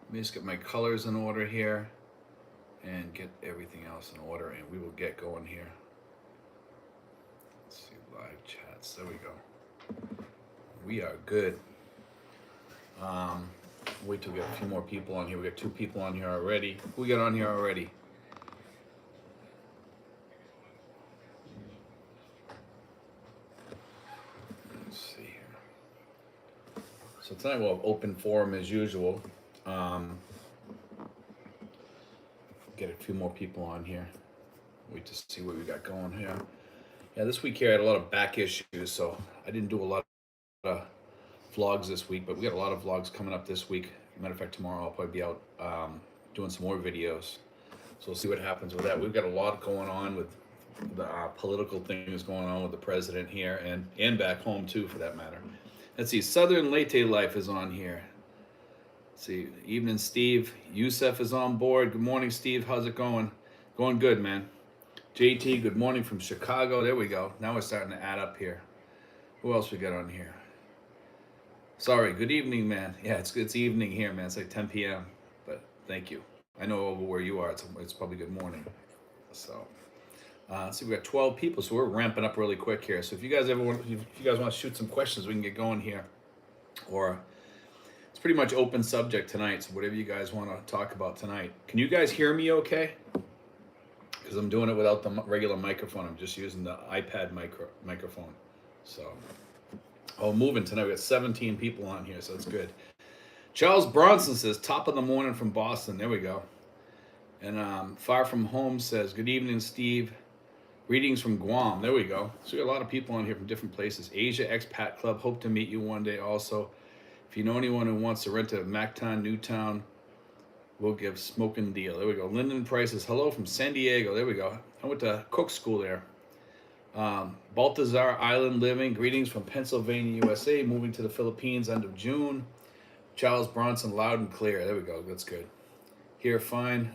Let me just get my colors in order here and get everything else in order, and we will get going here. Let's see, live chats. There we go. We are good. Um, Wait till we get a few more people on here. We got two people on here already. Who we got on here already? Let's see here. So tonight we'll have open forum as usual. Um, get a few more people on here. Wait to see what we got going here. Yeah, this week here I had a lot of back issues, so I didn't do a lot of vlogs this week, but we got a lot of vlogs coming up this week. Matter of fact, tomorrow I'll probably be out doing some more videos. So we'll see what happens with that. We've got a lot going on with the political things going on with the president here and back home too, for that matter. Let's see. Southern Latte Life is on here. Let's see. Evening, Steve. Yusef is on board. Good morning, Steve. How's it going? Going good, man. JT, good morning from Chicago. There we go. Now we're starting to add up here. Who else we got on here? Sorry, good evening, man. Yeah, it's evening here, man. It's like 10 p.m. But thank you. I know over where you are, it's probably good morning. So, let's see, we got 12 people, so we're ramping up really quick here. So if you guys if you guys want to shoot some questions, we can get going here. Or it's pretty much open subject tonight. So whatever you guys want to talk about tonight. Can you guys hear me okay? Because I'm doing it without the regular microphone. I'm just using the iPad microphone. So, moving tonight. We got 17 people on here, so that's good. Charles Bronson says, top of the morning from Boston. There we go. And Far From Home says, good evening, Steve. Greetings from Guam. There we go. So we got a lot of people on here from different places. Asia Expat Club. Hope to meet you one day also. If you know anyone who wants to rent a Mactown, Newtown, we'll give smoking deal. There we go. Lyndon Price says, hello from San Diego. There we go. I went to Cook School there. Baltazar Island Living. Greetings from Pennsylvania, USA. Moving to the Philippines end of June. Charles Bronson, loud and clear. There we go. That's good. Here, fine.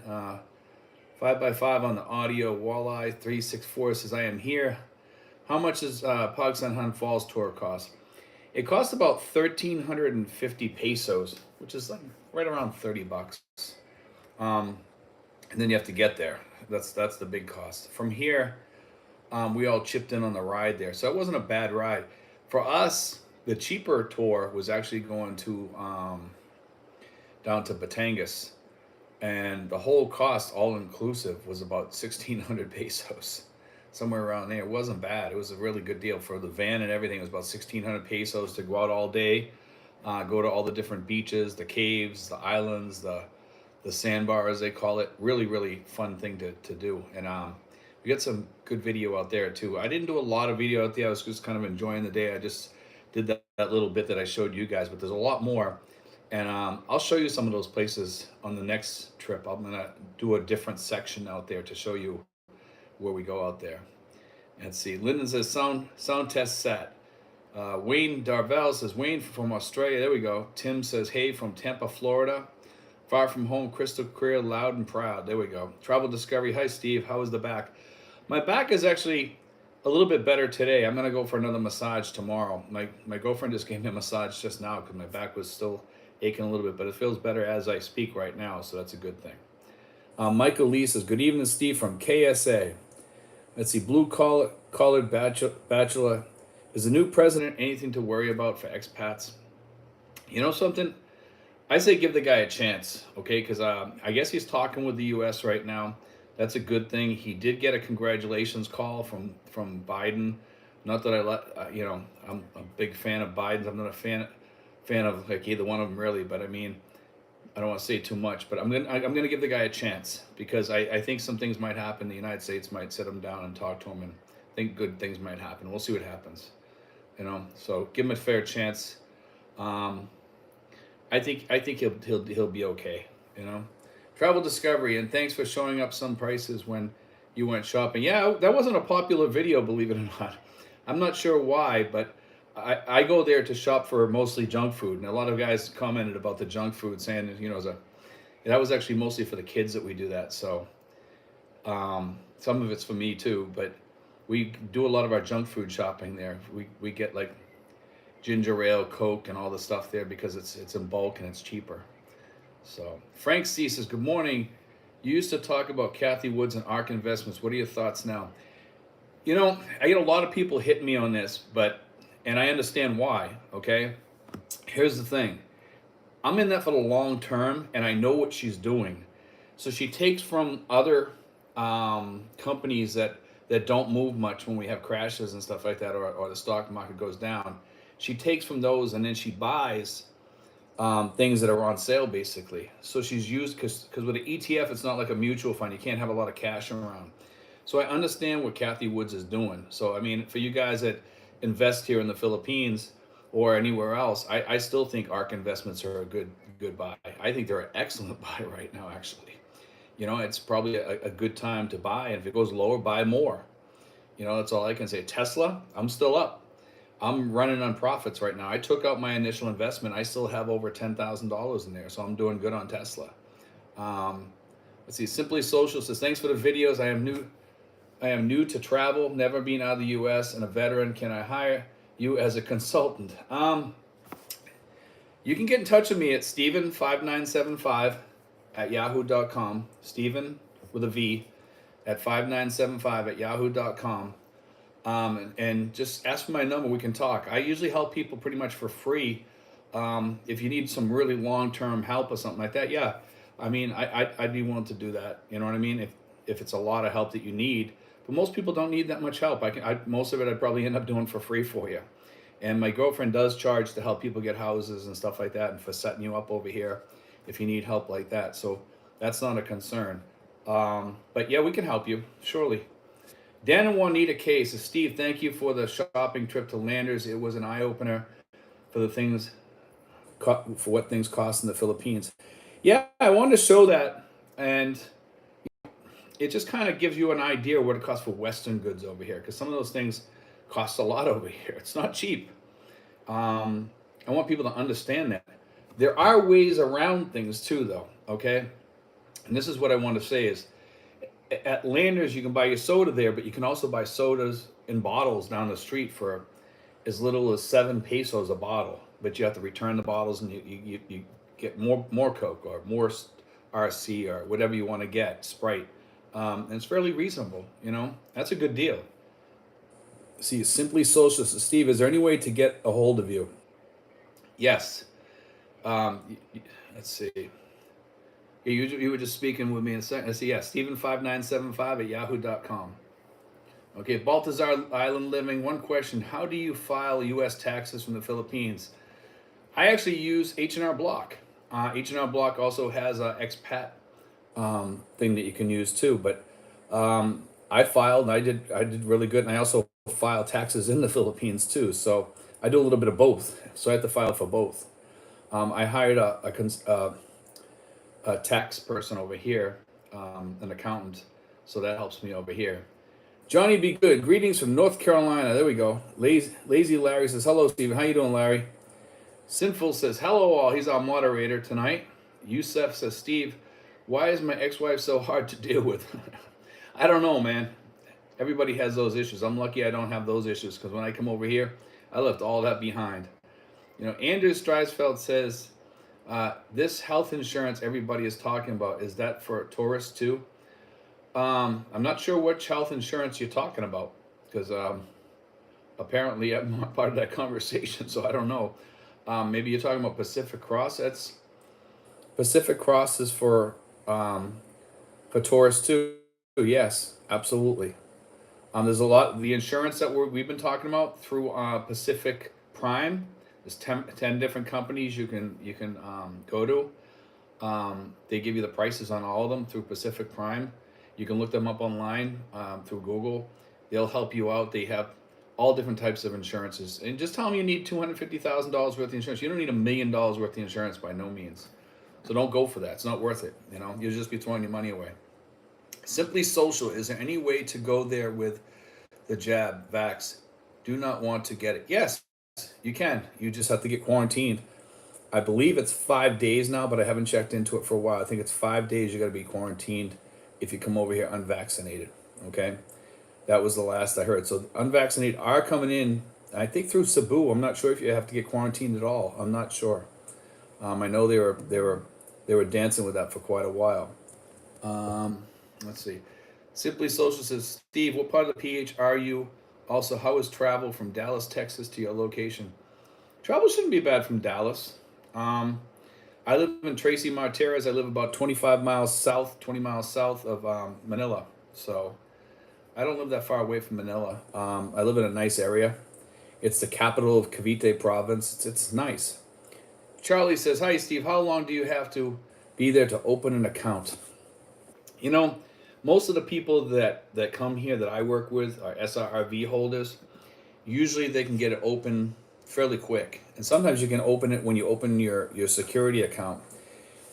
5x5 on the audio. Walleye 364 says, I am here. How much does Pagsan Han Falls tour cost? It costs about 1,350 pesos, which is like right around 30 bucks. And then you have to get there. That's the big cost. From here, we all chipped in on the ride there, so it wasn't a bad ride. For us, the cheaper tour was actually going to down to Batangas, and the whole cost, all inclusive, was about 1,600 pesos, somewhere around there. It wasn't bad. It was a really good deal for the van and everything. It was about 1,600 pesos to go out all day, go to all the different beaches, the caves, the islands, the sandbar as they call it. Really, really fun thing to do, and we got some good video out there too. I didn't do a lot of video out there. I was just kind of enjoying the day. I just did that little bit that I showed you guys, but there's a lot more. And I'll show you some of those places on the next trip. I'm gonna do a different section out there to show you where we go out there. Let's see. Lyndon says sound test set. Wayne Darvell says Wayne from Australia. There we go. Tim says hey from Tampa, Florida. Far From Home, crystal clear, loud and proud. There we go. Travel Discovery. Hi Steve. How is the back? My back is actually a little bit better today. I'm gonna go for another massage tomorrow. My girlfriend just gave me a massage just now because my back was still aching a little bit, but it feels better as I speak right now, so that's a good thing. Michael Lee says, good evening, Steve from KSA. Let's see, blue collared bachelor. Is the new president anything to worry about for expats? You know something? I say give the guy a chance, okay? Because I guess he's talking with the U.S. right now. That's a good thing. He did get a congratulations call from Biden. Not that I'm a big fan of Biden's. I'm not a fan of like either one of them really, but I mean, I don't want to say too much, but I'm gonna give the guy a chance because I think some things might happen. The United States might sit him down and talk to him, and I think good things might happen. We'll see what happens, So give him a fair chance. I think he'll be okay. Travel Discovery, and thanks for showing up some prices when you went shopping. Yeah, that wasn't a popular video, believe it or not. I'm not sure why, but I go there to shop for mostly junk food, and a lot of guys commented about the junk food, saying that was actually mostly for the kids that we do that. So some of it's for me too, but we do a lot of our junk food shopping there. We get like ginger ale, Coke, and all the stuff there because it's in bulk and it's cheaper. So Frank C says, "Good morning. You used to talk about Kathy Woods and ARK Investments. What are your thoughts now?" You know, I get a lot of people hitting me on this, and I understand why. Okay, here's the thing: I'm in that for the long term, and I know what she's doing. So she takes from other companies that don't move much when we have crashes and stuff like that, or the stock market goes down. She takes from those, and then she buys things that are on sale, basically. So she's used because with an ETF, it's not like a mutual fund. You can't have a lot of cash around. So I understand what Kathy Woods is doing. So I mean, for you guys that invest here in the Philippines or anywhere else, I still think ARK investments are a good buy. I think they're an excellent buy right now, actually. You know, it's probably a good time to buy. And if it goes lower, buy more. You know, that's all I can say. Tesla, I'm still up. I'm running on profits right now. I took out my initial investment. I still have over $10,000 in there, so I'm doing good on Tesla. Um, let's see. Simply Social says, "Thanks for the videos. I am new to travel, never been out of the U.S. and a veteran. Can I hire you as a consultant?" You can get in touch with me at Steven5975 at yahoo.com. Steven with a V at 5975 at yahoo.com. And just ask for my number. We can talk. I usually help people pretty much for free. If you need some really long-term help or something like that, yeah, I mean, I'd be willing to do that. You know what I mean? If it's a lot of help that you need, but most people don't need that much help. Most of it I'd probably end up doing for free for you. And my girlfriend does charge to help people get houses and stuff like that, and for setting you up over here if you need help like that. So that's not a concern. But yeah, we can help you surely. Dan and Juanita K says, "Steve, thank you for the shopping trip to Landers. It was an eye opener for the things for what things cost in the Philippines." Yeah, I wanted to show that, and it just kind of gives you an idea of what it costs for Western goods over here, because some of those things cost a lot over here. It's not cheap. I want people to understand that. There are ways around things too, though. Okay, and this is what I want to say is at Landers, you can buy your soda there, but you can also buy sodas in bottles down the street for as little as 7 pesos a bottle. But you have to return the bottles, and you get more Coke or more RC or whatever you want to get, Sprite. And it's fairly reasonable. You know, that's a good deal. See, Simply Social. Steve, is there any way to get a hold of you? Yes. Let's see. You were just speaking with me in a second. I see, yeah, Steven5975 at yahoo.com. Okay, Baltazar Island Living. One question: how do you file U.S. taxes from the Philippines? I actually use H&R Block. H&R Block also has a expat thing that you can use too. But I filed, and I did really good, and I also file taxes in the Philippines too. So I do a little bit of both. So I have to file for both. I hired a tax person over here, an accountant, so that helps me over here. Johnny Be Good, greetings from North Carolina. There we go. Lazy Larry says, "Hello, Stephen. How you doing, Larry?" Sinful says, "Hello, all." He's our moderator tonight. Yusef says, "Steve, why is my ex-wife so hard to deal with?" I don't know, man. Everybody has those issues. I'm lucky I don't have those issues, because when I come over here, I left all that behind. You know, Andrew Streisfeld says, "This health insurance everybody is talking about, is that for tourists too?" I'm not sure which health insurance you're talking about, because apparently I'm not part of that conversation, so I don't know. Maybe you're talking about Pacific Cross. That's Pacific Cross is for tourists too. Yes, absolutely. There's a lot. The insurance that we've been talking about through Pacific Prime. There's 10 different companies you can go to. They give you the prices on all of them through Pacific Prime. You can look them up online through Google. They'll help you out. They have all different types of insurances. And just tell them you need $250,000 worth of insurance. You don't need $1 million worth of insurance by no means. So don't go for that. It's not worth it. You know, you'll just be throwing your money away. Simply Social. Is there any way to go there with the jab, vax? Do not want to get it. Yes, you can. You just have to get quarantined. I believe it's 5 days now, but I haven't checked into it for a while. I think it's 5 days you got to be quarantined if you come over here unvaccinated. Okay, that was the last I heard. So unvaccinated are coming in. I think through Cebu. I'm not sure if you have to get quarantined at all. I'm not sure. I know they were They were dancing with that for quite a while. Let's see. Simply Social says, Steve, what part of the PH are you? Also, how is travel from Dallas, Texas to your location? Travel shouldn't be bad from Dallas. Um, I live in Tracy Martirez. I live about 25 miles south, 20 miles south of Manila. So I don't live that far away from Manila. I live in a nice area. It's the capital of Cavite province. It's nice. Charlie says, hi, Steve. How long do you have to be there to open an account? You know, most of the people that come here that I work with are SRV holders. Usually they can get it open fairly quick. And sometimes you can open it when you open your security account.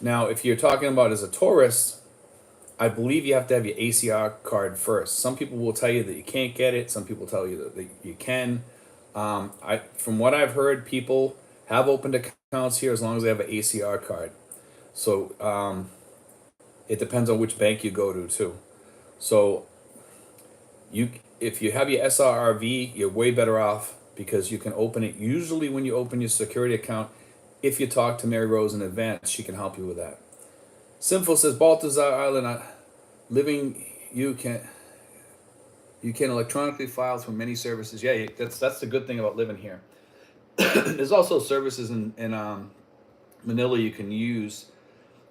Now, if you're talking about as a tourist, I believe you have to have your ACR card first. Some people will tell you that you can't get it. Some people tell you that you can. From what I've heard, people have opened accounts here as long as they have an ACR card. So it depends on which bank you go to too. So you, if you have your SRRV, you're way better off because you can open it. Usually, when you open your security account, if you talk to Mary Rose in advance, she can help you with that. Sinful says Baltazar Island, living you can electronically file through many services. Yeah, that's the good thing about living here. There's also services in Manila you can use.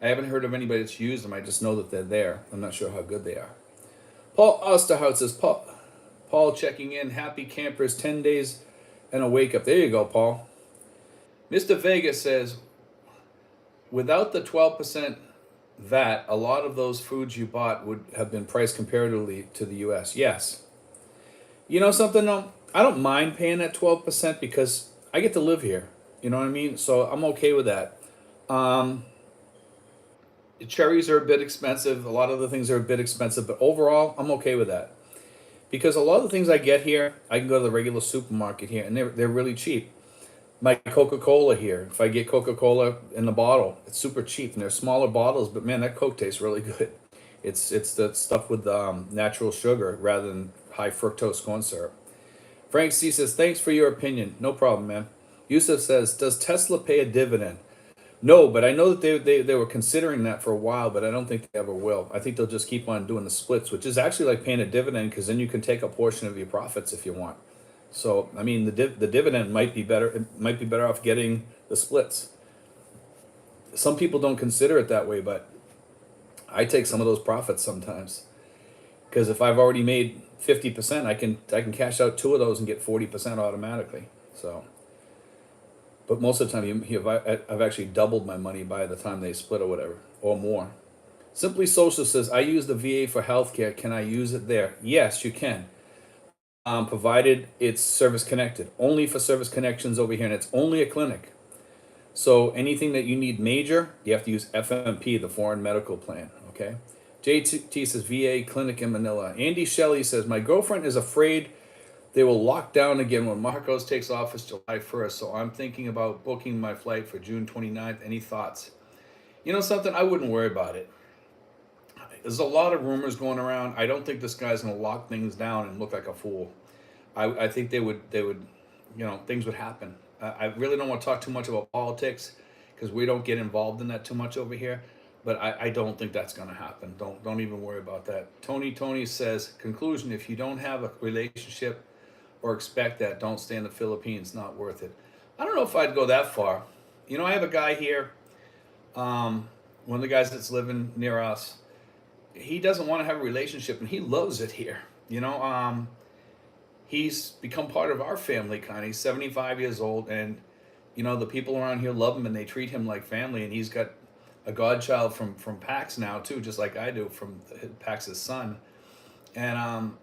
I haven't heard of anybody that's used them. I just know that they're there. I'm not sure how good they are. Paul Osterhout says, Paul checking in. Happy campers, 10 days and a wake up. There you go, Paul. Mr. Vega says, without the 12% VAT, a lot of those foods you bought would have been priced comparatively to the US. Yes. You know something though? I don't mind paying that 12% because I get to live here. You know what I mean? So I'm okay with that. Um, the cherries are a bit expensive. A lot of the things are a bit expensive, but overall, I'm okay with that. Because a lot of the things I get here, I can go to the regular supermarket here, and they're really cheap. My Coca-Cola here, if I get Coca-Cola in the bottle, it's super cheap, and they're smaller bottles, but man, that Coke tastes really good. It's the stuff with natural sugar rather than high fructose corn syrup. Frank C says, thanks for your opinion. No problem, man. Yusuf says, does Tesla pay a dividend? No, but I know that they were considering that for a while, but I don't think they ever will. I think they'll just keep on doing the splits, which is actually like paying a dividend because then you can take a portion of your profits if you want. So I mean, the dividend might be better. It might be better off getting the splits. Some people don't consider it that way, but I take some of those profits sometimes because if I've already made 50%, I can cash out two of those and get 40% automatically. So. But most of the time, I've actually doubled my money by the time they split or whatever, or more. Simply Social says, I use the VA for healthcare. Can I use it there? Yes, you can, provided it's service connected. Only for service connections over here, and it's only a clinic. So anything that you need major, you have to use FMP, the Foreign Medical Plan, okay? JT says, VA clinic in Manila. Andy Shelley says, my girlfriend is afraid they will lock down again when Marcos takes office July 1st, so I'm thinking about booking my flight for June 29th. Any thoughts? You know something? I wouldn't worry about it. There's a lot of rumors going around. I don't think this guy's going to lock things down and look like a fool. I think they would, things would happen. I really don't want to talk too much about politics because we don't get involved in that too much over here. But I don't think that's going to happen. Don't even worry about that. Tony says, conclusion: if you don't have a relationship or expect that, don't stay in the Philippines. Not worth it. I don't know if I'd go that far. I have a guy here, one of the guys that's living near us. He doesn't want to have a relationship, and he loves it here. He's become part of our family, kind of. He's 75 years old, and the people around here love him, and they treat him like family. And he's got a godchild from Pax now too, just like I do from Pax's son, and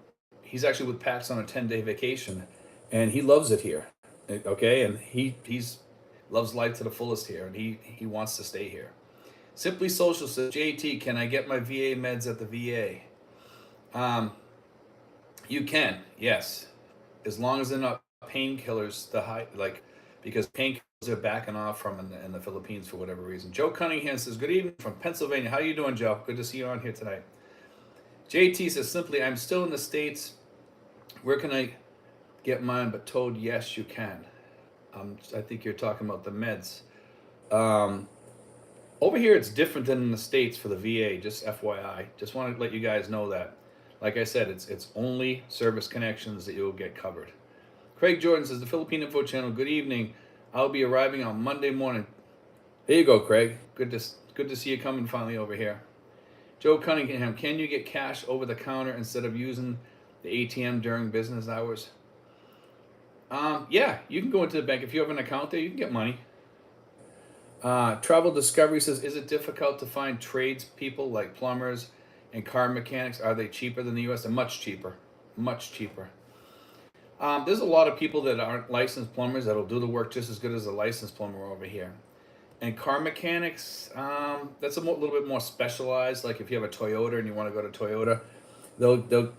he's actually with Pax on a 10-day vacation, and he loves it here. Okay, and he's loves life to the fullest here, and he wants to stay here. Simply Social says, JT, can I get my VA meds at the VA? You can, yes, as long as they're not painkillers. Because painkillers are backing off from in the Philippines for whatever reason. Joe Cunningham says, good evening from Pennsylvania. How you doing, Joe? Good to see you on here tonight. JT says, simply, I'm still in the States. Where can I get mine? But told, yes, you can. I think you're talking about the meds. Over here, it's different than in the States for the VA, just FYI. Just want to let you guys know that. Like I said, it's only service connections that you'll get covered. Craig Jordan says, the Philippine Info Channel, good evening. I'll be arriving on Monday morning. There you go, Craig. Good to see you coming finally over here. Joe Cunningham, can you get cash over the counter instead of using the ATM during business hours? Yeah, you can go into the bank. If you have an account there, you can get money. Travel Discovery says, is it difficult to find tradespeople like plumbers and car mechanics? Are they cheaper than the U.S.? They're much cheaper. Much cheaper. There's a lot of people that aren't licensed plumbers that'll do the work just as good as a licensed plumber over here. And car mechanics, that's little bit more specialized. Like if you have a Toyota and you want to go to Toyota, they'll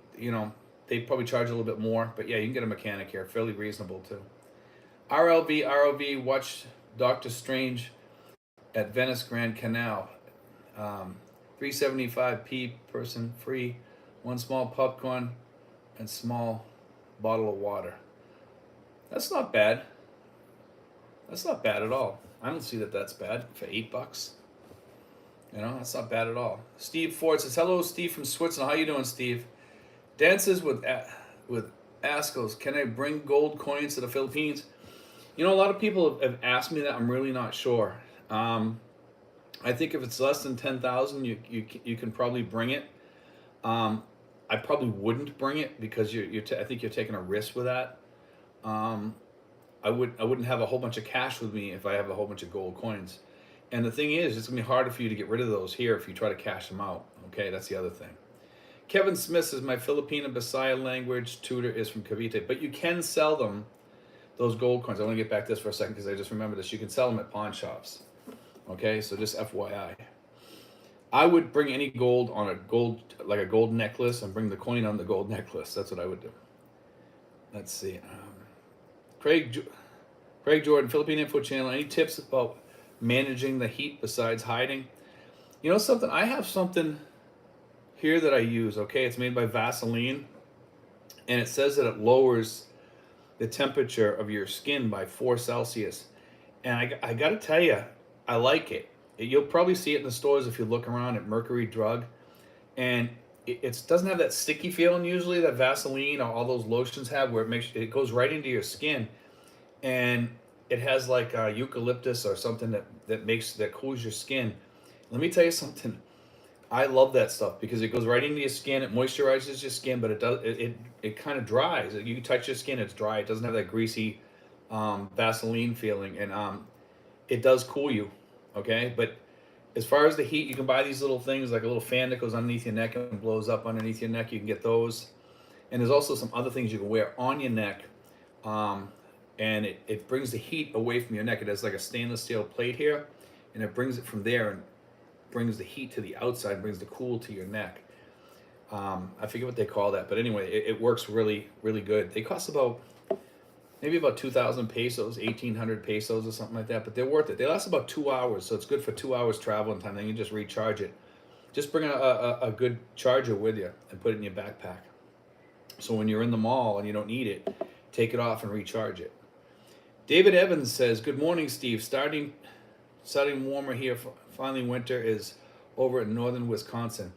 they probably charge a little bit more. But yeah, you can get a mechanic here, fairly reasonable too. ROV, watch Doctor Strange at Venice Grand Canal. 375p person free, one small popcorn and small bottle of water. That's not bad. That's not bad at all. I don't see that that's bad for $8. That's not bad at all. Steve Ford says, hello, Steve from Switzerland. How you doing, Steve? Dances with Askels. Can I bring gold coins to the Philippines? A lot of people have asked me that. I'm really not sure. I think if it's less than 10,000, you can probably bring it. I probably wouldn't bring it because I think you're taking a risk with that. I wouldn't have a whole bunch of cash with me if I have a whole bunch of gold coins. And the thing is, it's gonna be harder for you to get rid of those here if you try to cash them out. Okay, that's the other thing. Kevin Smith says, my Filipino Bisaya language tutor is from Cavite, but you can sell them, those gold coins. I want to get back to this for a second because I just remember this. You can sell them at pawn shops. Okay, so just FYI. I would bring any gold on a gold necklace and bring the coin on the gold necklace. That's what I would do. Let's see. Craig Jordan, Philippine Info Channel. Any tips about managing the heat besides hiding? Something? I have something here that I use. Okay, it's made by Vaseline, and it says that it lowers the temperature of your skin by 4 Celsius. And I got to tell you, I like it. You'll probably see it in the stores if you look around at Mercury Drug, and it doesn't have that sticky feeling usually that Vaseline or all those lotions have, where it goes right into your skin, and it has like eucalyptus or something that cools your skin. Let me tell you something. I love that stuff because it goes right into your skin. It moisturizes your skin, but it kind of dries. You touch your skin, it's dry. It doesn't have that greasy Vaseline feeling, and it does cool you. Okay, but as far as the heat, you can buy these little things like a little fan that goes underneath your neck and blows up underneath your neck. You can get those, and there's also some other things you can wear on your neck, and it brings the heat away from your neck. It has like a stainless steel plate here, and it brings it from there and brings the heat to the outside, brings the cool to your neck. I forget what they call that, but anyway, it works really, really good. They cost maybe about 2,000 pesos, 1,800 pesos or something like that, but they're worth it. They last about 2 hours, so it's good for 2 hours traveling time. Then you just recharge it. Just bring a good charger with you and put it in your backpack. So when you're in the mall and you don't need it, take it off and recharge it. David Evans says, good morning, Steve. Starting warmer here. Finally, winter is over in northern Wisconsin.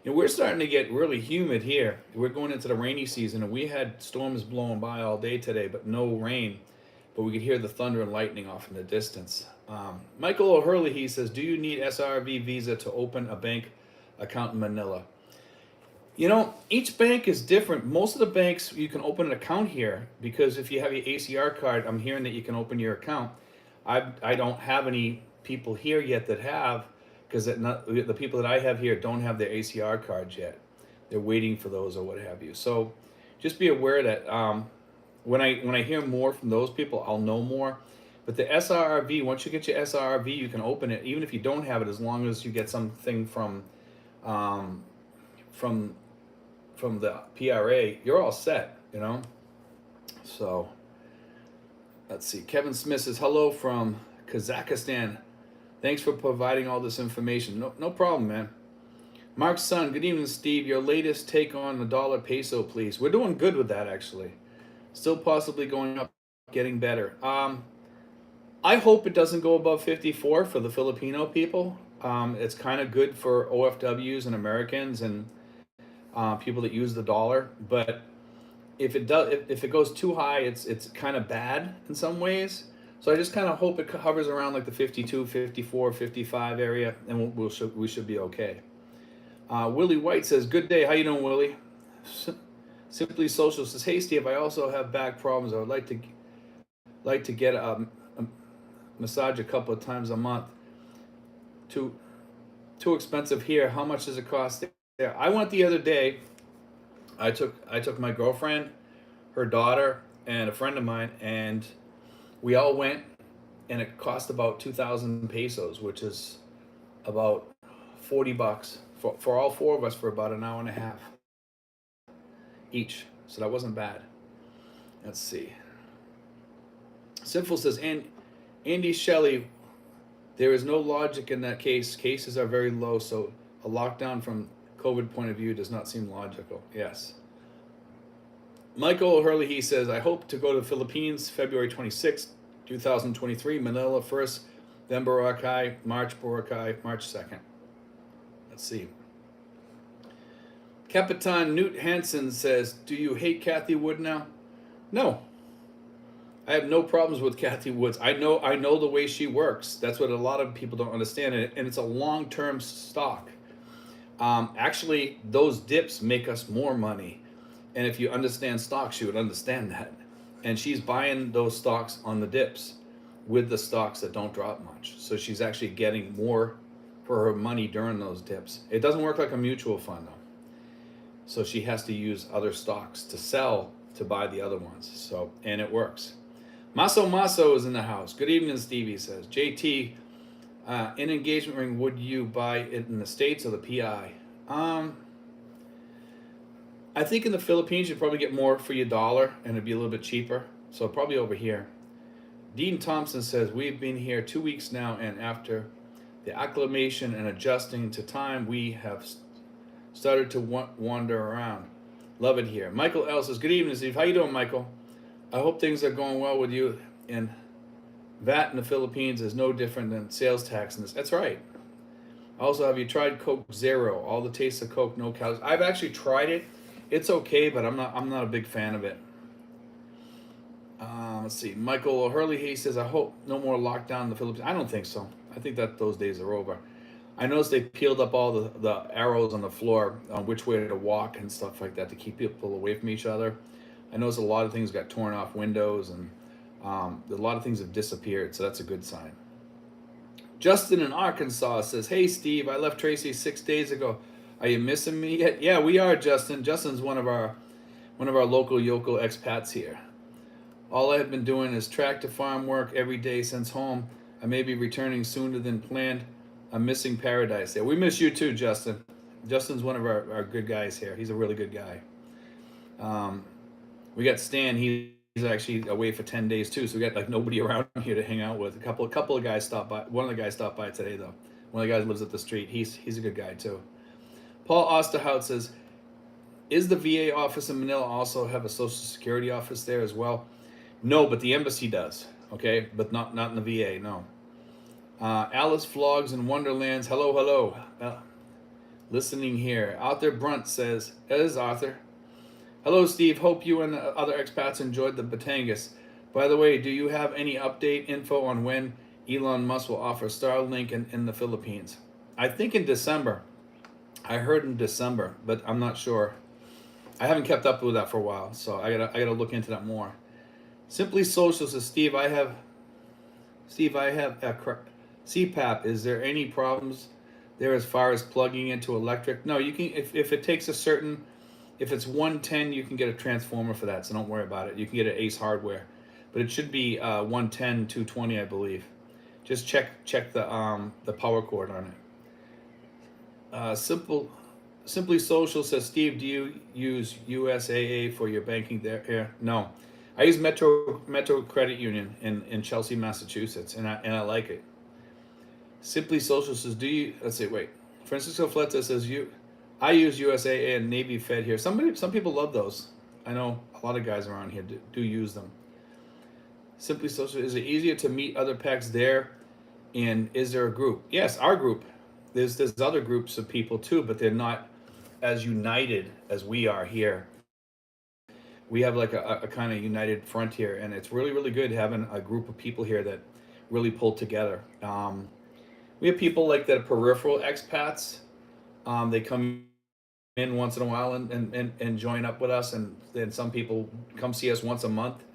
We're starting to get really humid here. We're going into the rainy season, and we had storms blowing by all day today, but no rain. But we could hear the thunder and lightning off in the distance. Michael O'Hurley, he says, do you need SRV visa to open a bank account in Manila? Each bank is different. Most of the banks, you can open an account here because if you have your ACR card, I'm hearing that you can open your account. I don't have any people here yet that have, because the people that I have here don't have their ACR cards yet. They're waiting for those or what have you. So just be aware that when I hear more from those people, I'll know more. But the SRV, once you get your SRV, you can open it, even if you don't have it, as long as you get something from the PRA, you're all set, So let's see. Kevin Smith says, hello from Kazakhstan. Thanks for providing all this information. No problem, man. Mark's son, good evening, Steve. Your latest take on the dollar peso, please. We're doing good with that, actually. Still possibly going up, getting better. I hope it doesn't go above 54 for the Filipino people. It's kind of good for OFWs and Americans and people that use the dollar. But if it does, if it goes too high, it's kind of bad in some ways. So I just kind of hope it hovers around like the 52, 54, 55 area, and we should be okay. Willie White says, "Good day. How you doing, Willie?" Simply Social says, "Hey Steve, I also have back problems. I would like to get a massage a couple of times a month. Too too expensive here. How much does it cost there?" I went the other day. I took my girlfriend, her daughter, and a friend of mine, and we all went, and it cost about 2,000 pesos, which is about $40 for all four of us for about an hour and a half each. So that wasn't bad. Let's see. Sinful says, and Andy Shelley, there is no logic in that case. Cases are very low, so a lockdown from COVID point of view does not seem logical. Yes. Michael Hurley, he says, I hope to go to the Philippines February 26th, 2023, Manila first, then Boracay, March 2nd. Let's see. Capitan Newt Hansen says, do you hate Kathy Wood now? No. I have no problems with Kathy Woods. I know the way she works. That's what a lot of people don't understand, and it's a long-term stock. Actually, those dips make us more money, and if you understand stocks, you would understand that. And she's buying those stocks on the dips with the stocks that don't drop much. So she's actually getting more for her money during those dips. It doesn't work like a mutual fund though. So she has to use other stocks to sell to buy the other ones. So, and it works. Maso is in the house. Good evening, Stevie says. JT, in engagement ring, would you buy it in the States or the PI? I think in the Philippines you'd probably get more for your dollar and it'd be a little bit cheaper. So probably over here. Dean Thompson says, we've been here 2 weeks now, and after the acclimation and adjusting to time, we have started to wander around. Love it here. Michael L says, good evening, Steve. How you doing, Michael? I hope things are going well with you. And VAT in the Philippines is no different than sales tax in this. That's right. Also, have you tried Coke Zero? All the taste of Coke, no calories. I've actually tried it. It's okay, but I'm not a big fan of it. Let's see. Michael Hurley, he says, I hope no more lockdown in the Philippines. I don't think so. I think that those days are over. I noticed they peeled up all the arrows on the floor on which way to walk and stuff like that to keep people away from each other. I noticed a lot of things got torn off windows, and a lot of things have disappeared, so that's a good sign. Justin in Arkansas says, hey, Steve, I left Tracy 6 days ago. Are you missing me yet? Yeah, we are, Justin. Justin's one of our local yokel expats here. All I have been doing is tractor farm work every day since home. I may be returning sooner than planned. I'm missing paradise there. We miss you too, Justin. Justin's one of our good guys here. He's a really good guy. We got Stan. He's actually away for 10 days too, so we got like nobody around here to hang out with. A couple of guys stopped by. One of the guys stopped by today though. One of the guys lives up the street. He's a good guy too. Paul Osterhout says, is the VA office in Manila also have a Social Security office there as well? No, but the embassy does. Okay, but not in the VA. No. Alice Vlogs in Wonderlands. Hello. Listening here. Arthur Brunt says, that is Arthur. Hello, Steve. Hope you and the other expats enjoyed the Batangas. By the way, do you have any update info on when Elon Musk will offer Starlink in the Philippines? I think in December. I heard in December, but I'm not sure. I haven't kept up with that for a while, so I gotta look into that more. Simply Social says, Steve, I have CPAP. Is there any problems there as far as plugging into electric? No, you can, if it takes a certain, if it's 110, you can get a transformer for that, so don't worry about it. You can get an Ace Hardware, but it should be 110, 220, I believe. Just check the power cord on it. Simply Social says, Steve, do you use USAA for your banking there? Here? No. I use Metro Credit Union in Chelsea, Massachusetts, and I like it. Simply Social says, let's see, wait. Francisco Fleta says, I use USAA and Navy Fed here. Some people love those. I know a lot of guys around here do use them. Simply Social, is it easier to meet other packs there? And is there a group? Yes, our group. There's other groups of people too, but they're not as united as we are here. We have like a kind of united front here, and it's really, really good having a group of people here that really pull together. We have people like that are peripheral expats. They come in once in a while and join up with us, and then some people come see us once a month.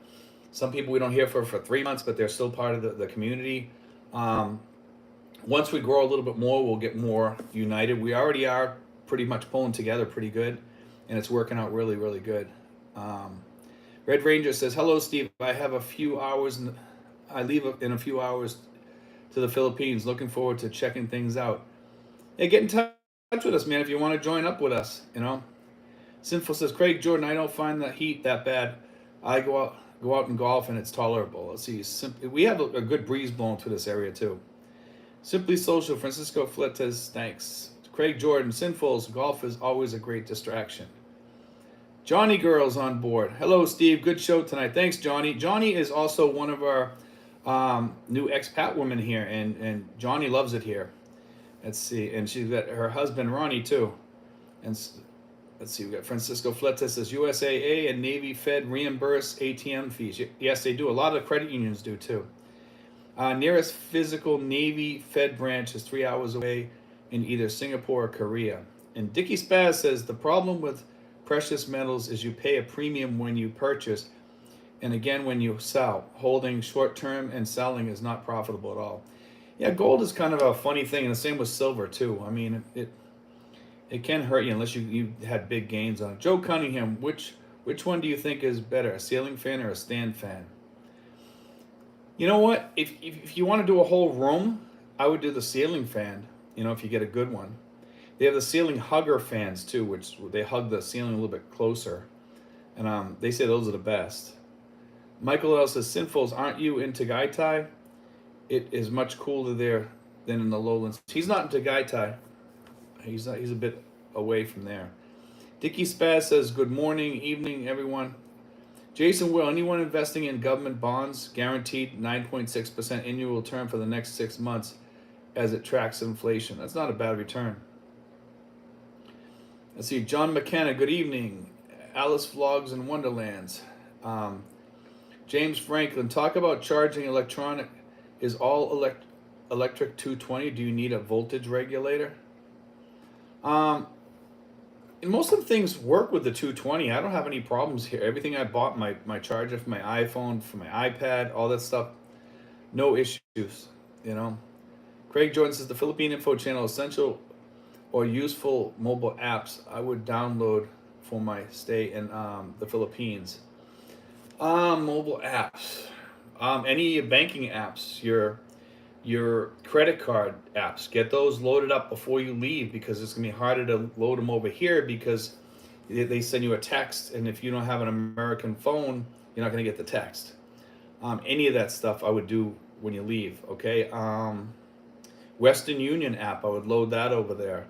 Some people we don't hear for 3 months, but they're still part of the community. Um, Once we grow a little bit more, we'll get more united. We already are pretty much pulling together pretty good, and it's working out really, really good. Um, Red Ranger says, "Hello, Steve. I have a few hours. I leave in a few hours to the Philippines. Looking forward to checking things out. Hey, get in touch with us, man. If you want to join up with us, Sinful says, Craig Jordan, I don't find the heat that bad. I go out and golf, and it's tolerable. Let's see. We have a good breeze blowing through this area too. Simply Social, Francisco Fletes, thanks. Craig Jordan, Sinfuls, golf is always a great distraction. Johnny Girl's on board. Hello, Steve. Good show tonight. Thanks, Johnny. Johnny is also one of our new expat women here, and Johnny loves it here. Let's see. And she's got her husband, Ronnie, too. And let's see. We got Francisco Fletes says USAA and Navy Fed reimburse ATM fees. Yes, they do. A lot of credit unions do, too. Nearest physical Navy Fed branch is 3 hours away in either Singapore or Korea. And Dickie Spaz says the problem with precious metals is you pay a premium when you purchase and again when you sell. Holding short term and selling is not profitable at all. Yeah, gold is kind of a funny thing, and the same with silver too. I mean, it can hurt you unless you had big gains on it. Joe Cunningham, which one do you think is better, a ceiling fan or a stand fan? You know what? If you want to do a whole room, I would do the ceiling fan, if you get a good one. They have the ceiling hugger fans too, which they hug the ceiling a little bit closer. And they say those are the best. Michael L says, Sinfuls, aren't you in Tagaytay? It is much cooler there than in the lowlands. He's not in Tagaytay. He's a bit away from there. Dickie Spaz says, good morning, evening, everyone. Jason Will, anyone investing in government bonds, guaranteed 9.6% annual return for the next 6 months as it tracks inflation. That's not a bad return. Let's see, John McKenna, good evening. Alice Vlogs and Wonderlands. James Franklin, talk about charging electronic. Is all electric 220? Do you need a voltage regulator? And most of the things work with the 220. I don't have any problems here. Everything I bought, my charger for my iPhone, for my iPad, all that stuff, no issues, Craig Jordan says the Philippine Info Channel, essential or useful mobile apps I would download for my stay in the Philippines. Mobile apps. Any banking apps, your credit card apps, get those loaded up before you leave, because it's going to be harder to load them over here because they send you a text, and if you don't have an American phone, you're not going to get the text. Any of that stuff I would do when you leave, okay? Western Union app, I would load that over there.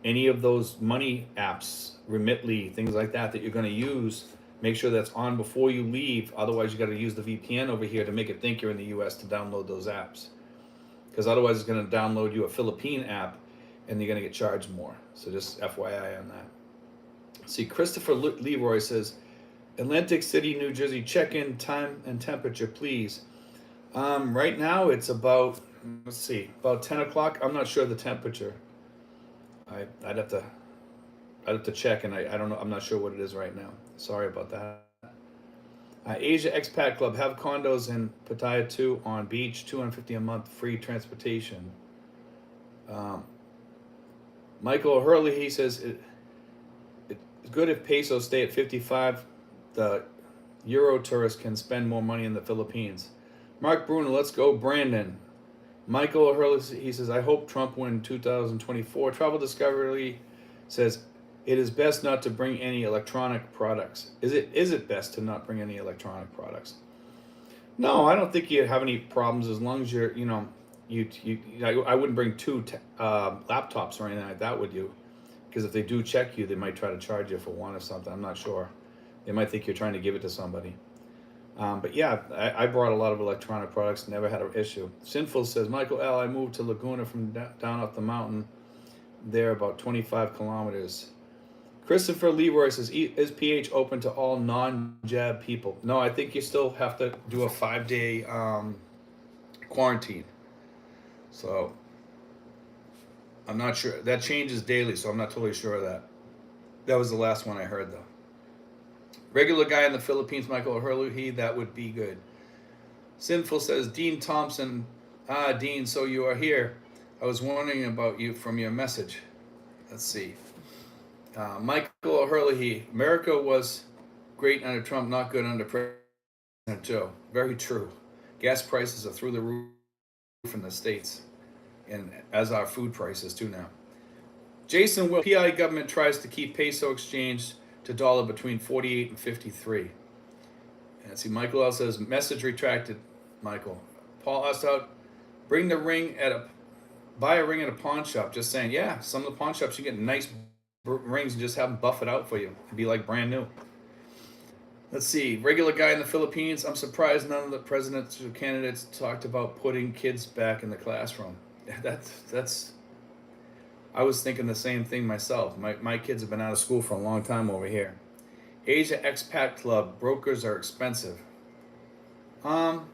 Any of those money apps, Remitly, things like that you're going to use, make sure that's on before you leave. Otherwise, you got to use the VPN over here to make it think you're in the U.S. to download those apps. Because otherwise it's going to download you a Philippine app and you're going to get charged more. So just FYI on that. See, Christopher Leroy says, Atlantic City, New Jersey, check-in time and temperature, please. Right now it's about 10 o'clock. I'm not sure the temperature. I'd have to check, and I don't know. I'm not sure what it is right now. Sorry about that. Asia Expat Club, have condos in Pattaya 2 on beach, $250 a month, free transportation. Michael Hurley, he says, it's good if pesos stay at 55. The Euro tourists can spend more money in the Philippines. Mark Bruno, let's go, Brandon. Michael Hurley, he says, I hope Trump win 2024. Travel Discovery says, it is best not to bring any electronic products. Is it best to not bring any electronic products? No, I don't think you have any problems as long as you're, I wouldn't bring two laptops or anything like that with you, because if they do check you, they might try to charge you for one or something. I'm not sure. They might think you're trying to give it to somebody. But yeah, I brought a lot of electronic products, never had an issue. Sinful says, Michael L., I moved to Laguna from down off the mountain there, about 25 kilometers. Christopher Leroy says, is PH open to all non-jab people? No, I think you still have to do a 5-day quarantine. So I'm not sure. That changes daily, so I'm not totally sure of that. That was the last one I heard, though. Regular guy in the Philippines, Michael O'Hurley, that would be good. Sinful says, Dean Thompson. Ah, Dean, so you are here. I was wondering about you from your message. Let's see. Michael O'Hurley, America was great under Trump, not good under President Joe. Very true. Gas prices are through the roof in the States, and as are food prices too now. Jason Will, PI government tries to keep peso exchange to dollar between 48 and 53. And see, Michael L says, message retracted, Michael. Paul Ostout, bring the ring at a, buy a ring at a pawn shop. Just saying, yeah, some of the pawn shops you get nice rings and just have them buff it out for you. It'd be like brand new. Let's see, regular guy in the Philippines. I'm surprised none of the presidential candidates talked about putting kids back in the classroom. That's. I was thinking the same thing myself. My kids have been out of school for a long time over here. Asia Expat Club, brokers are expensive. No.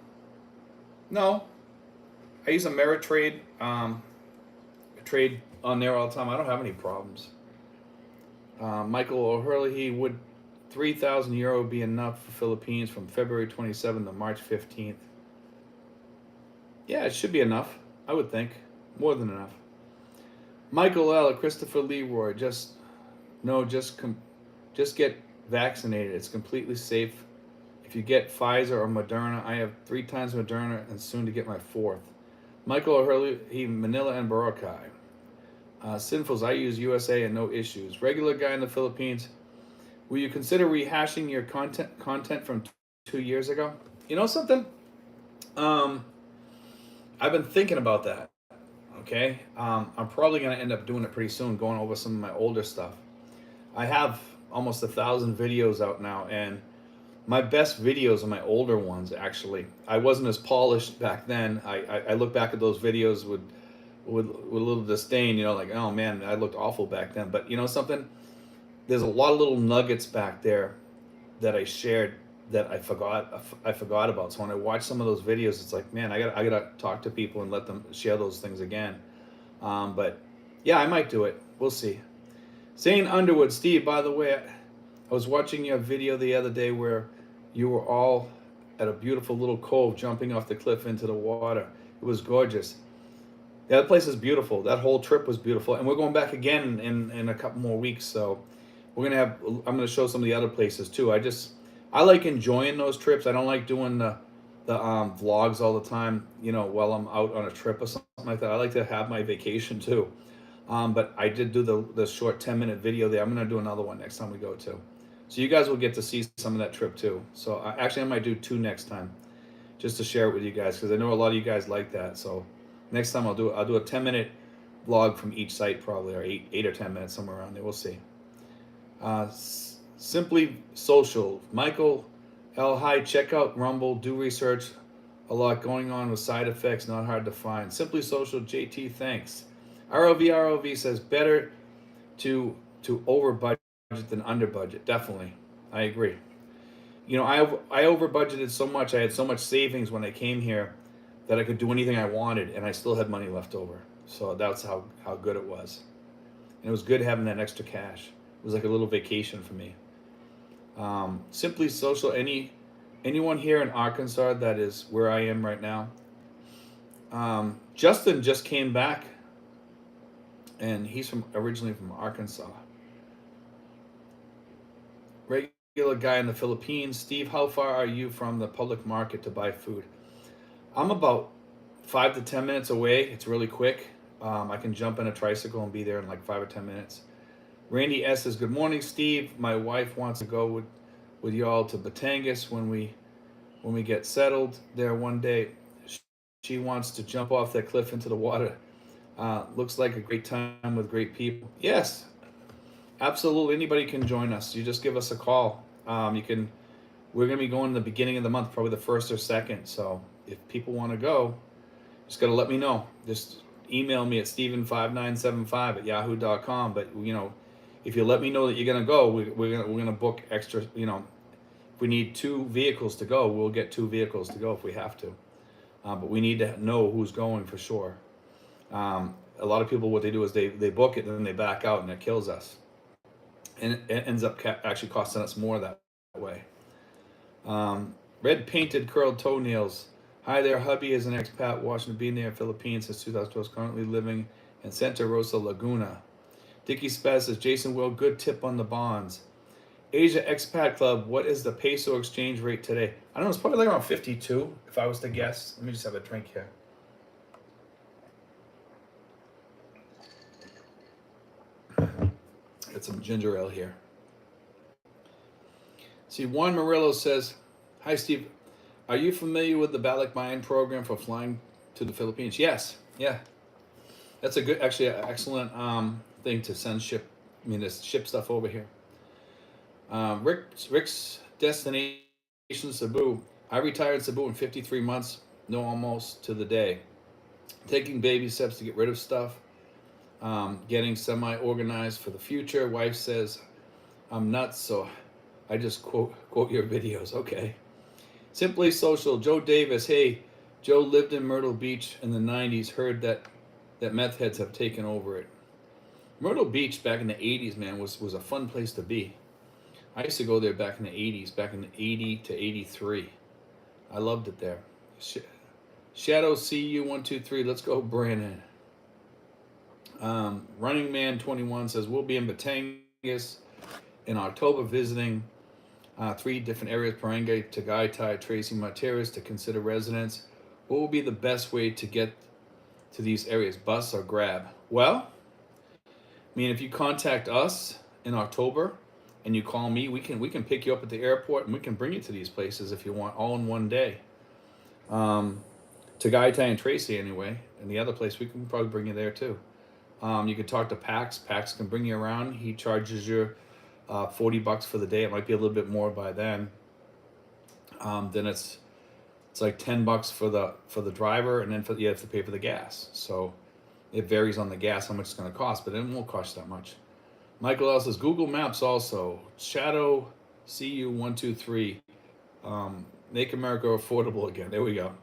I use Ameritrade. Trade on there all the time. I don't have any problems. Michael O'Hurley, would 3,000 euro be enough for Philippines from February 27th to March 15th? Yeah, it should be enough. I would think. More than enough. Michael L., Christopher Leroy, just get vaccinated. It's completely safe. If you get Pfizer or Moderna, I have 3 times Moderna and soon to get my 4th. Michael O'Hurley, Manila and Boracay. Sinfuls, I use USA and no issues. Regular guy in the Philippines, will you consider rehashing your content from 2 years ago? You know something? I've been thinking about that. Okay, I'm probably going to end up doing it pretty soon, going over some of my older stuff. I have almost 1,000 videos out now, and my best videos are my older ones. Actually, I wasn't as polished back then. I look back at those videos with a little disdain. You know, like, oh man, I looked awful back then. But you know something? There's a lot of little nuggets back there that I shared that I forgot about. So when I watch some of those videos, it's like, man, I gotta talk to people and let them share those things again. But yeah, I might do it. We'll see. Zane Underwood, Steve, by the way, I was watching your video the other day where you were all at a beautiful little cove jumping off the cliff into the water. It was gorgeous. Yeah, that place is beautiful. That whole trip was beautiful. And we're going back again in a couple more weeks. So I'm gonna show some of the other places too. I like enjoying those trips. I don't like doing the vlogs all the time, you know, while I'm out on a trip or something like that. I like to have my vacation too. But I did do the short 10-minute video there. I'm gonna do another one next time we go too. So you guys will get to see some of that trip too. So actually I might do 2 next time, just to share it with you guys, because I know a lot of you guys like that. So next time I'll do a 10-minute vlog from each site probably, or 8 or 10 minutes, somewhere around there. We'll see. Simply Social, Michael L. Hi, check out Rumble, do research. A lot going on with side effects, not hard to find. Simply Social, JT, thanks. ROV says better to over budget than under budget. Definitely, I agree. You know, I over budgeted so much. I had so much savings when I came here that I could do anything I wanted, and I still had money left over. So that's how good it was. And it was good having that extra cash. It was like a little vacation for me. Simply Social, anyone here in Arkansas that is where I am right now? Justin just came back, and he's originally from Arkansas. Regular guy in the Philippines. Steve, how far are you from the public market to buy food? I'm about 5 to 10 minutes away. It's really quick. I can jump in a tricycle and be there in like 5 or 10 minutes. Randy S says, good morning, Steve. My wife wants to go with y'all to Batangas when we get settled there one day. She wants to jump off that cliff into the water. Looks like a great time with great people. Yes, absolutely. Anybody can join us. You just give us a call. We're going to be going the beginning of the month, probably the 1st or 2nd. So if people want to go, just got to let me know. Just email me at steven5975@yahoo.com. But, if you let me know that you're going to go, we're gonna book extra, if we need 2 vehicles to go, we'll get 2 vehicles to go if we have to. But we need to know who's going for sure. A lot of people, what they do is they book it and then they back out, and it kills us. And it ends up actually costing us more that way. Red painted curled toenails. Hi there, hubby is an expat, Washington, been there, Philippines since 2012, currently living in Santa Rosa, Laguna. Dickie Spaz says, Jason Will, good tip on the bonds. Asia Expat Club, what is the peso exchange rate today? I don't know, it's probably like around 52, if I was to guess. Let me just have a drink here. Got some ginger ale here. See, Juan Murillo says, hi, Steve. Are you familiar with the Balikbayan program for flying to the Philippines? Yes. Yeah. That's actually an excellent thing to to ship stuff over here. Rick's destination, Cebu. I retired Cebu in 53 months, no almost to the day. Taking baby steps to get rid of stuff, getting semi-organized for the future. Wife says, I'm nuts, so I just quote your videos. Okay. Simply Social, Joe Davis. Hey, Joe lived in Myrtle Beach in the 90s. Heard that meth heads have taken over it. Myrtle Beach back in the 80s, man, was a fun place to be. I used to go there back in the 80s, back in the 80 to 83. I loved it there. Shadow CU123, let's go, Brandon. Running Man 21 says, we'll be in Batangas in October visiting 3 different areas, Barangay, Tagaytay, Tracy, Materas, to consider residents. What will be the best way to get to these areas, bus or grab? Well, I mean, if you contact us in October and you call me, we can pick you up at the airport and we can bring you to these places if you want, all in one day. Tagaytay and Tracy anyway, and the other place we can probably bring you there too. You can talk to Pax. Pax can bring you around. He charges you $40 for the day. It might be a little bit more by then. Then it's like $10 for the driver, and then you have to pay for the gas. So it varies on the gas how much it's going to cost, but it won't cost that much. Michael L says Google Maps also. Shadow CU123. Make America affordable again. There we go.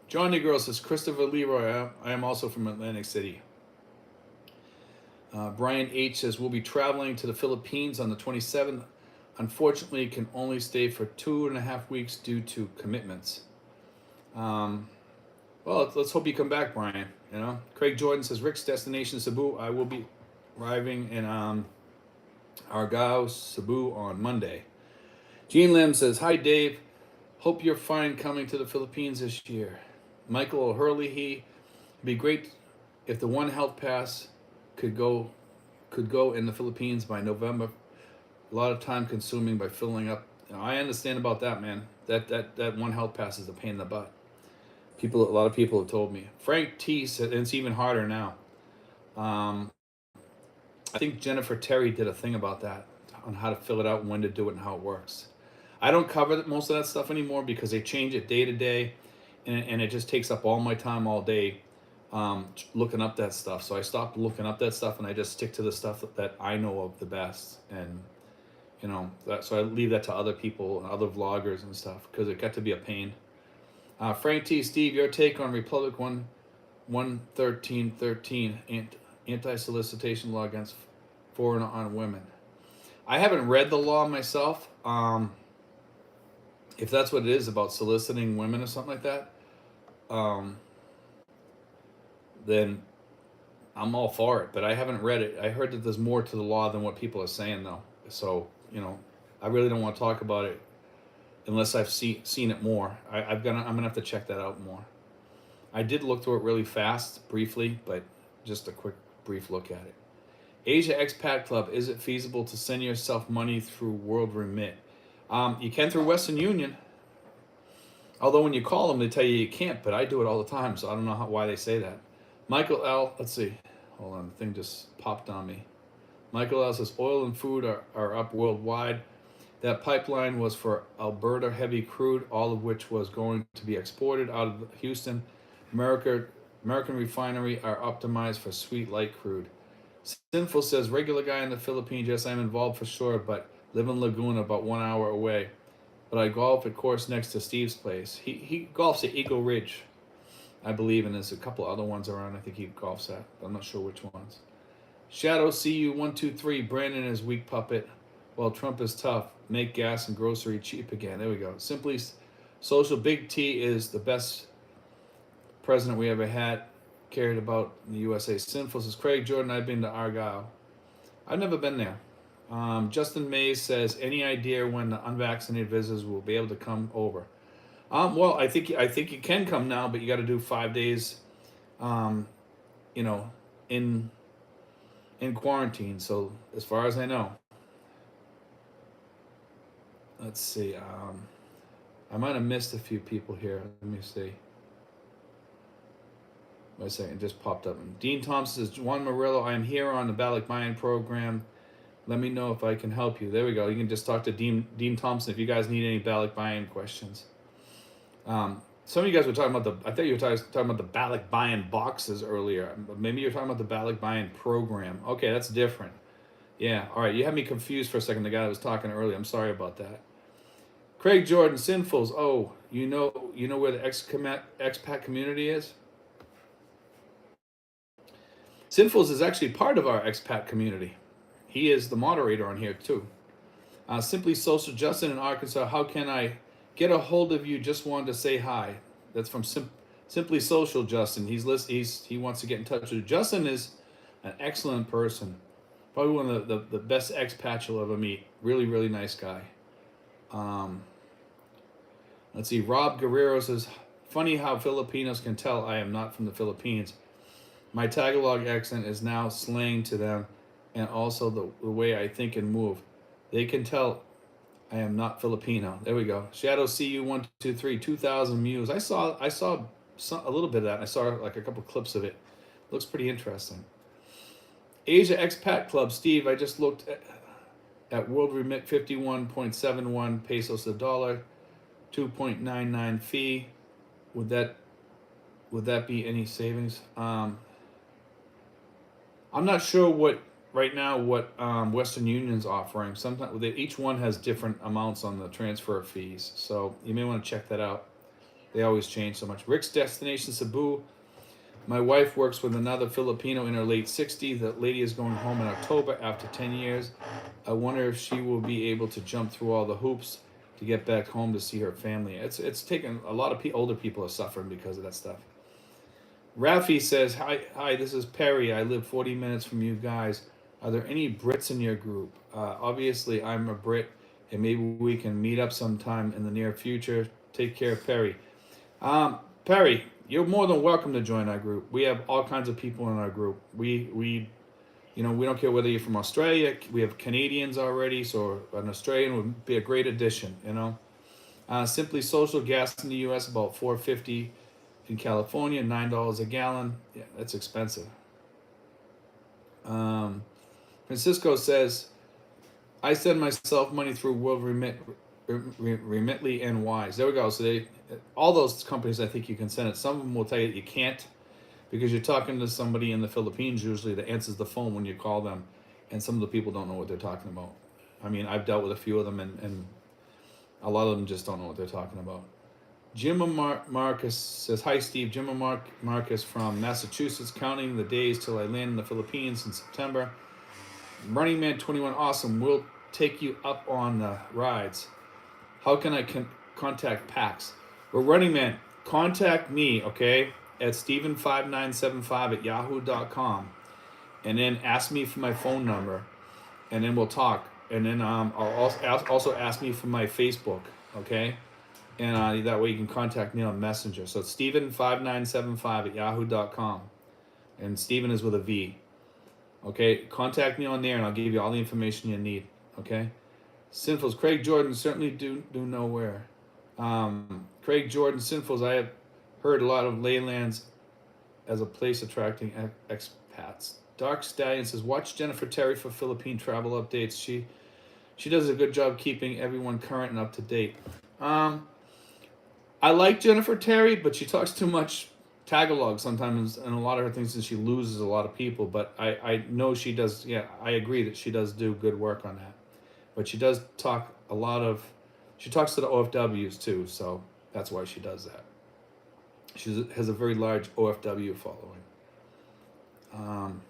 John Negro says Christopher Leroy. I am also from Atlantic City. Brian H says we'll be traveling to the Philippines on the 27th. Unfortunately, can only stay for 2.5 weeks due to commitments. Well, let's hope you come back, Brian. Craig Jordan says Rick's destination Cebu. I will be arriving in Argao, Cebu on Monday. Gene Lim says, hi Dave. Hope you're fine coming to the Philippines this year. Michael O'Hurley, it'd be great if the One Health Pass could go in the Philippines by November. A lot of time consuming by filling up. I understand about that, man. That One Health Pass is a pain in the butt. A lot of people have told me. Frank T said, and it's even harder now. I think Jennifer Terry did a thing about that, on how to fill it out, when to do it, and how it works. I don't cover most of that stuff anymore because they change it day to day, and it just takes up all my time all day looking up that stuff. So I stopped looking up that stuff, and I just stick to the stuff that I know of the best. And so I leave that to other people and other vloggers and stuff, because it got to be a pain. Frank T. Steve, your take on Republic 11313 anti-solicitation law against foreign on women. I haven't read the law myself. If that's what it is, about soliciting women or something like that, then I'm all for it. But I haven't read it. I heard that there's more to the law than what people are saying, though. So I really don't want to talk about it unless I've seen it more. I'm gonna have to check that out more. I did look through it really fast, briefly, but just a brief look at it. Asia Expat Club, is it feasible to send yourself money through World Remit? You can through Western Union. Although when you call them, they tell you can't, but I do it all the time, so I don't know why they say that. Michael L, let's see. Hold on, the thing just popped on me. Michael L says, oil and food are up worldwide. That pipeline was for Alberta heavy crude, all of which was going to be exported out of Houston. America, American refinery are optimized for sweet light crude. Sinful says, regular guy in the Philippines. Yes, I'm involved for sure, but live in Laguna, about 1 hour away. But I golf at course next to Steve's place. He golfs at Eagle Ridge, I believe, and there's a couple other ones around. I think he golfs at. I'm not sure which ones. Shadow CU123. Brandon is weak puppet. Well, Trump is tough. Make gas and grocery cheap again. There we go. Simply social. Big T is the best president we ever had. Cared about the USA. Sinful says, Craig Jordan, I've been to Argyle. I've never been there. Justin Mays says, any idea when the unvaccinated visitors will be able to come over? Well, I think you can come now, but you got to do 5 days, you know, in quarantine. So as far as I know, let's see. I might have missed a few people here. Let me see. Wait a second, it just popped up. Dean Thompson says, Juan Murillo, I am here on the Balik Mayan program. Let me know if I can help you. There we go. You can just talk to Dean Thompson if you guys need any Balik Mayan questions. Some of you guys were talking about I thought you were talking about the Balik Mayan boxes earlier. Maybe you're talking about the Balik Mayan program. Okay, that's different. Yeah, all right. You had me confused for a second, the guy that was talking earlier. I'm sorry about that. Craig Jordan, Sinfuls. Oh, you know where the expat community is? Sinfuls is actually part of our expat community. He is the moderator on here too. Simply Social Justin in Arkansas. How can I get a hold of you? Just wanted to say hi. That's from Simply Social Justin. He wants to get in touch with you. Justin is an excellent person. Probably one of the best expats you'll ever meet. Really, really nice guy. Let's see. Rob Guerrero says, funny how Filipinos can tell I am not from the Philippines. My Tagalog accent is now slang to them, and also the way I think and move. They can tell I am not Filipino. There we go. Shadow CU123, 2,000 views. I saw a little bit of that. I saw like a couple clips of it. Looks pretty interesting. Asia Expat Club, Steve. I just looked at World Remit, 51.71 pesos a dollar, 2.99 fee. Would that be any savings? I'm not sure what Western Union's offering. Sometimes each one has different amounts on the transfer fees, so you may want to check that out. They always change so much. Rick's Destination Cebu. My wife works with another Filipino in her late 60s. That lady is going home in October after 10 years. I wonder if she will be able to jump through all the hoops to get back home to see her family. It's taken a lot of older people are suffering because of that stuff. Rafi says, hi, this is Perry. I live 40 minutes from you guys. Are there any Brits in your group? Obviously, I'm a Brit, and maybe we can meet up sometime in the near future. Take care, Perry. Perry, you're more than welcome to join our group. We have all kinds of people in our group. We don't care whether you're from Australia. We have Canadians already, so an Australian would be a great addition, Simply Social gas in the U.S. about $4.50. In California, $9 a gallon. Yeah, that's expensive. Francisco says, I send myself money through World Remitly and Wise. There we go. So all those companies, I think you can send it. Some of them will tell you that you can't because you're talking to somebody in the Philippines usually that answers the phone when you call them, and some of the people don't know what they're talking about. I mean, I've dealt with a few of them, and a lot of them just don't know what they're talking about. Jim Marcus says, hi, Steve. Jim Marcus from Massachusetts, counting the days till I land in the Philippines in September. Running Man 21, awesome. We'll take you up on the rides. How can I contact PAX? Well, Running Man, contact me, okay, at Steven5975 @yahoo.com. And then ask me for my phone number. And then we'll talk. And then I'll also ask me for my Facebook, okay? And that way you can contact me on Messenger. So it's Steven5975 @yahoo.com. And Steven is with a V. Okay, contact me on there and I'll give you all the information you need. Okay? Sinfuls, Craig Jordan, certainly do know where. Craig Jordan, Sinfuls, I have heard a lot of Leylands as a place attracting expats. Dark Stallion says, watch Jennifer Terry for Philippine travel updates. She She does a good job keeping everyone current and up to date. Um, I like Jennifer Terry, but she talks too much Tagalog sometimes, and a lot of her things, and she loses a lot of people. But I know she does. Yeah, I agree that she does do good work on that. But she does talk a lot of. She talks to the OFWs too, so that's why she does that. She has a very large OFW following. Um,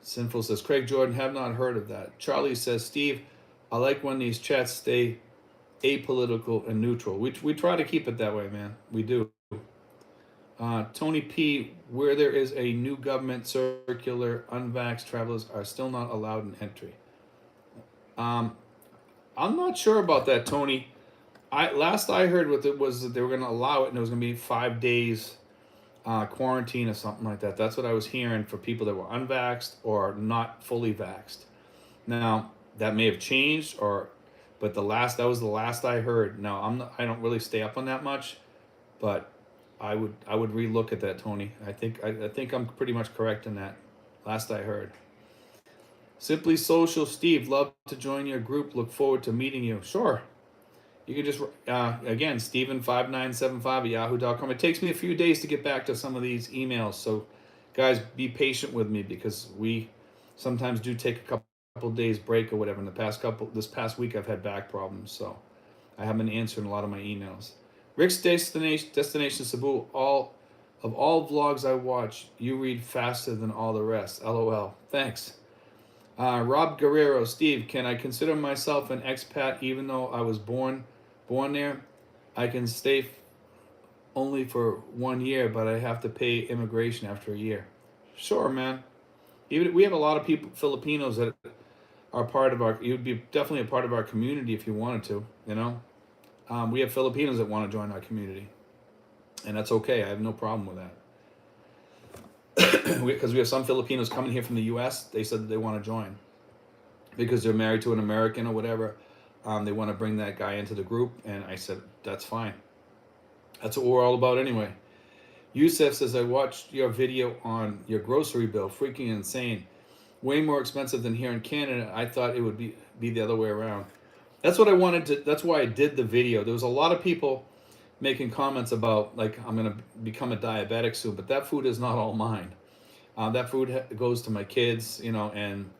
Sinful says, Craig Jordan, have not heard of that. Charlie says, Steve, I like when these chats stay apolitical and neutral. We try to keep it that way, man. We do. Tony P, where there is a new government circular, unvaxxed travelers are still not allowed in entry. Um, I'm not sure about that, Tony. Last I heard with it was that they were going to allow it, and it was going to be 5 days quarantine or something like that. That's what I was hearing for people that were unvaxxed or not fully vaxxed. Now that may have changed, but that was the last I heard. Now I don't really stay up on that much, but I would relook at that, Tony. I think I'm pretty much correct in that. Last I heard. Simply Social Steve, love to join your group. Look forward to meeting you. Sure. You can just, again, Steven5975 at yahoo.com. It takes me a few days to get back to some of these emails. So, guys, be patient with me because we sometimes do take a couple days break or whatever. In this past week, I've had back problems. So, I haven't been answering a lot of my emails. Rick's Destination Cebu, all vlogs I watch, you read faster than all the rest. LOL. Thanks. Rob Guerrero, Steve, can I consider myself an expat even though I was born there? I can stay only for 1 year, but I have to pay immigration after a year. Sure, man. Even we have a lot of people, Filipinos, that are part of our. You'd be definitely a part of our community if you wanted to. We have Filipinos that want to join our community, and that's okay. I have no problem with that. Because we have some Filipinos coming here from the U.S. They said that they want to join because they're married to an American or whatever. They want to bring that guy into the group, and I said that's fine. That's what we're all about anyway. Yusef says, I watched your video on your grocery bill, freaking insane. Way more expensive than here in Canada. I thought it would be the other way around. That's what I wanted to. That's why I did the video. There was a lot of people making comments about like I'm gonna become a diabetic soon, but that food is not all mine. That food goes to my kids, and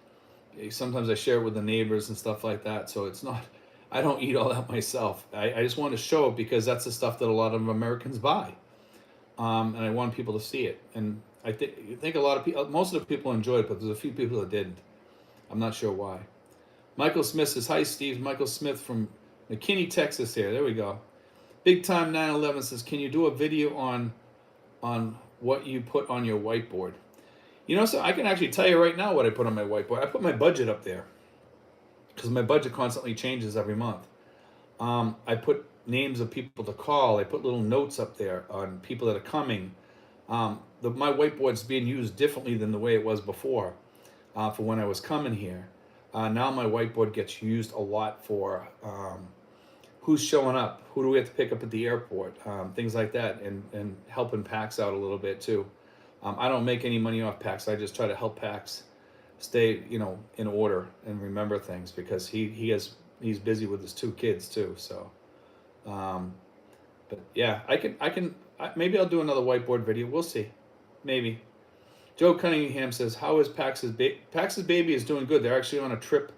sometimes I share it with the neighbors and stuff like that. So it's not. I don't eat all that myself. I just want to show it because that's the stuff that a lot of Americans buy, and I want people to see it. And I think a lot of people, most of the people enjoyed it, but there's a few people that didn't. I'm not sure why. Michael Smith says, hi, Steve. Michael Smith from McKinney, Texas here. There we go. Big Time 911 says, can you do a video on what you put on your whiteboard? So I can actually tell you right now what I put on my whiteboard. I put my budget up there because my budget constantly changes every month. I put names of people to call. I put little notes up there on people that are coming. My whiteboard's being used differently than the way it was before for when I was coming here. Now my whiteboard gets used a lot for who's showing up, who do we have to pick up at the airport, things like that, and helping PAX out a little bit too. I don't make any money off PAX. I just try to help PAX stay, in order and remember things because he's busy with his 2 kids too. So, but yeah, maybe I'll do another whiteboard video. We'll see, maybe. Joe Cunningham says, how is Pax's baby? Pax's baby is doing good. They're actually on a trip.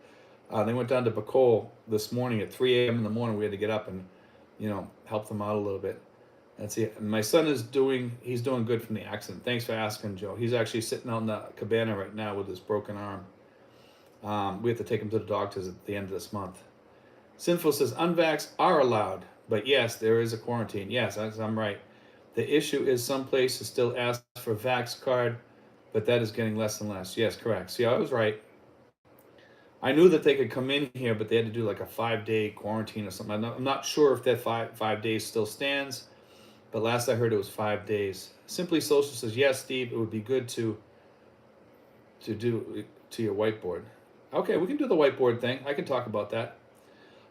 They went down to Bacol this morning at 3 a.m. in the morning. We had to get up and, help them out a little bit. That's it. And my son he's doing good from the accident. Thanks for asking, Joe. He's actually sitting out in the cabana right now with his broken arm. We have to take him to the doctors at the end of this month. Sinful says, unvaxxed are allowed, but yes, there is a quarantine. Yes, I'm right. The issue is some places still ask for vax card, but that is getting less and less. Yes, correct. See, I was right. I knew that they could come in here, but they had to do like a 5-day quarantine or something. I'm not sure if that five days still stands, but last I heard it was 5 days. Simply Social says, yes, Steve, it would be good to do to your whiteboard. Okay, we can do the whiteboard thing. I can talk about that.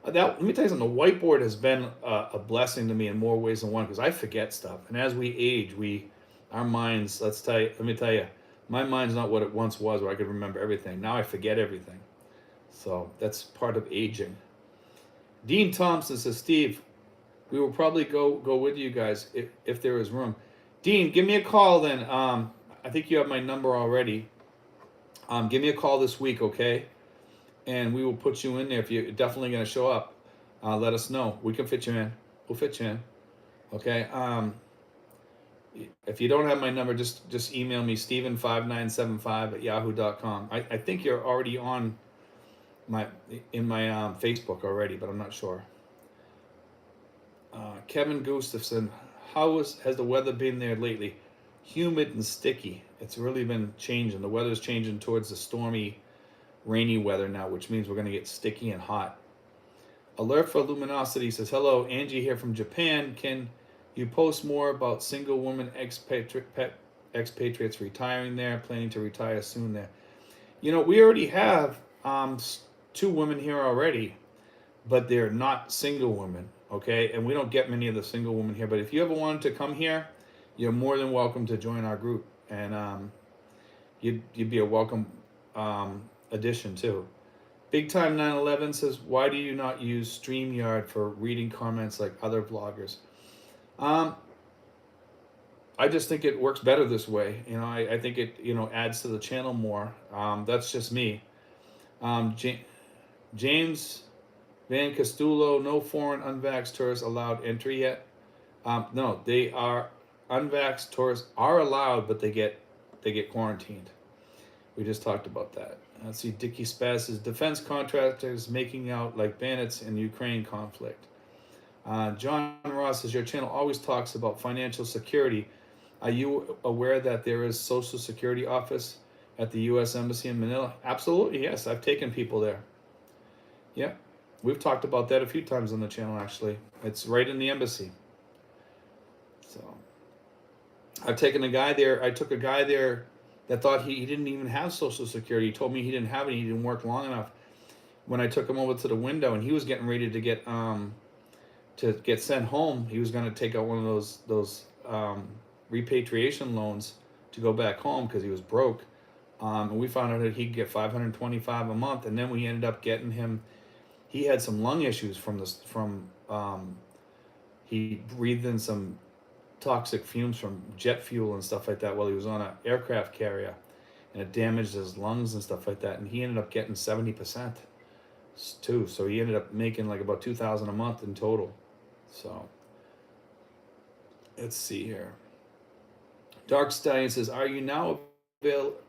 Let me tell you something. The whiteboard has been a blessing to me in more ways than one because I forget stuff, and as we age, our minds. Let me tell you, my mind's not what it once was, where I could remember everything. Now I forget everything. So that's part of aging. Dean Thompson says, Steve, we will probably go with you guys if there is room. Dean, give me a call then. I think you have my number already. Give me a call this week, okay? And we will put you in there if you're definitely going to show up. Let us know. We can fit you in. We'll fit you in. Okay. If you don't have my number, just email me steven5975 at yahoo.com. I think you're already on my Facebook already, but I'm not sure. Kevin Gustafson, has the weather been there lately? Humid and sticky. It's really been changing. The weather's changing towards the stormy, rainy weather now, which means we're going to get sticky and hot. Alert for Luminosity says, hello, Angie here from Japan. Can you post more about single woman expatriates retiring there, planning to retire soon there? We already have 2 women here already, but they're not single women, okay? And we don't get many of the single women here. But if you ever wanted to come here, you're more than welcome to join our group. And you'd be a welcome addition too. Big Time 911 says, why do you not use StreamYard for reading comments like other vloggers? I just think it works better this way. I think it, adds to the channel more. That's just me. James Van Castulo, no foreign unvaxxed tourists allowed entry yet. No, they are unvaxxed tourists are allowed, but they get quarantined. We just talked about that. Let's see, Dickie Spaz says, defense contractors making out like bandits in Ukraine conflict. John Ross says, your channel always talks about financial security. Are you aware that there is Social Security office at the U.S. Embassy in Manila? Absolutely, yes. I've taken people there. Yeah, we've talked about that a few times on the channel, actually. It's right in the embassy. So I've taken a guy there. I took a guy there that thought he didn't even have Social Security. He told me he didn't have it. He didn't work long enough. When I took him over to the window and he was getting ready to get sent home, he was going to take out one of those repatriation loans to go back home because he was broke. And we found out that he'd get $525 a month. And then we ended up getting him. He had some lung issues he breathed in some toxic fumes from jet fuel and stuff like that while he was on an aircraft carrier, and it damaged his lungs and stuff like that, and he ended up getting 70% too, so he ended up making like about $2,000 a month in total. So let's see here. Dark Stallion says, are you now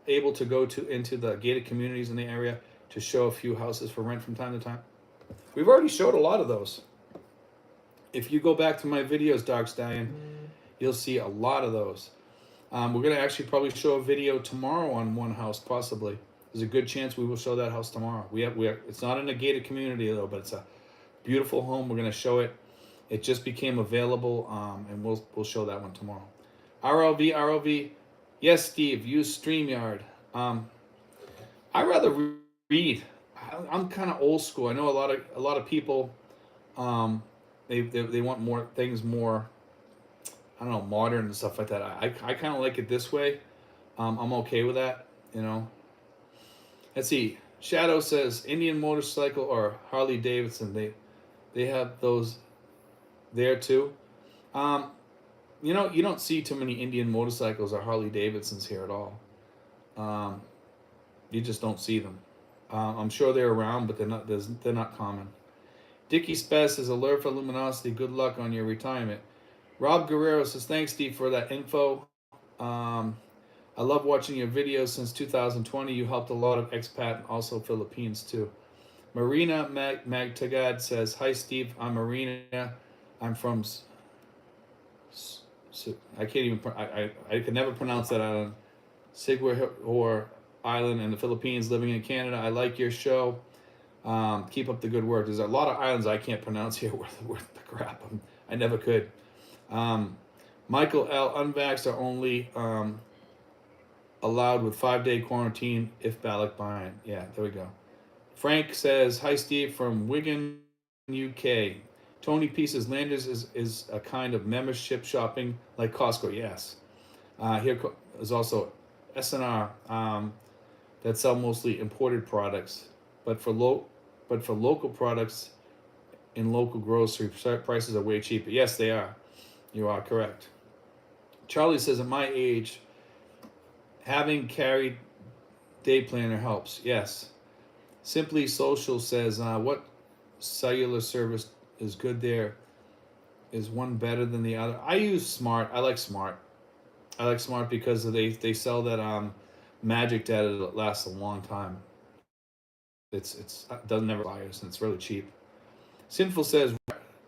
able to go into the gated communities in the area to show a few houses for rent from time to time? We've already showed a lot of those. If you go back to my videos, Dark Stallion, you'll see a lot of those. We're going to actually probably show a video tomorrow on one house, possibly. There's a good chance we will show that house tomorrow. It's not in a gated community, though, but it's a beautiful home. We're going to show it. It just became available, and we'll show that one tomorrow. RLV. Yes, Steve, use StreamYard. I rather read. I'm kind of old school. I know a lot of people, they want more things more, I don't know, modern and stuff like that. I kind of like it this way. I'm okay with that, Let's see. Shadow says Indian motorcycle or Harley Davidson. They have those there too. You don't see too many Indian motorcycles or Harley Davidsons here at all. You just don't see them. I'm sure they're around, but they're not common. Dickie Spaz says, alert for luminosity. Good luck on your retirement. Rob Guerrero says, thanks, Steve, for that info. I love watching your videos since 2020. You helped a lot of expat and also Philippines too. Marina Magtagad says, hi, Steve. I'm Marina. I'm from I can't even I can never pronounce that island. Sigwahor Island in the Philippines, living in Canada. I like your show. Keep up the good work. There's a lot of islands I can't pronounce here worth the crap. I never could. Michael L. Unvaxxed are only allowed with 5-day quarantine if ballot buying. Yeah, there we go. Frank says, hi, Steve, from Wigan, UK. Tony P says, Landers is a kind of membership shopping like Costco. Yes. Here is also SNR that sell mostly imported products. but for local products in local grocery prices are way cheaper. Yes, they are. You are correct. Charlie says, at my age, having carried day planner helps. Yes. Simply Social says, what cellular service is good there? Is one better than the other? I use Smart. I like Smart. I like Smart because they sell that magic data that lasts a long time. It's doesn't never expires and it's really cheap. Sinful says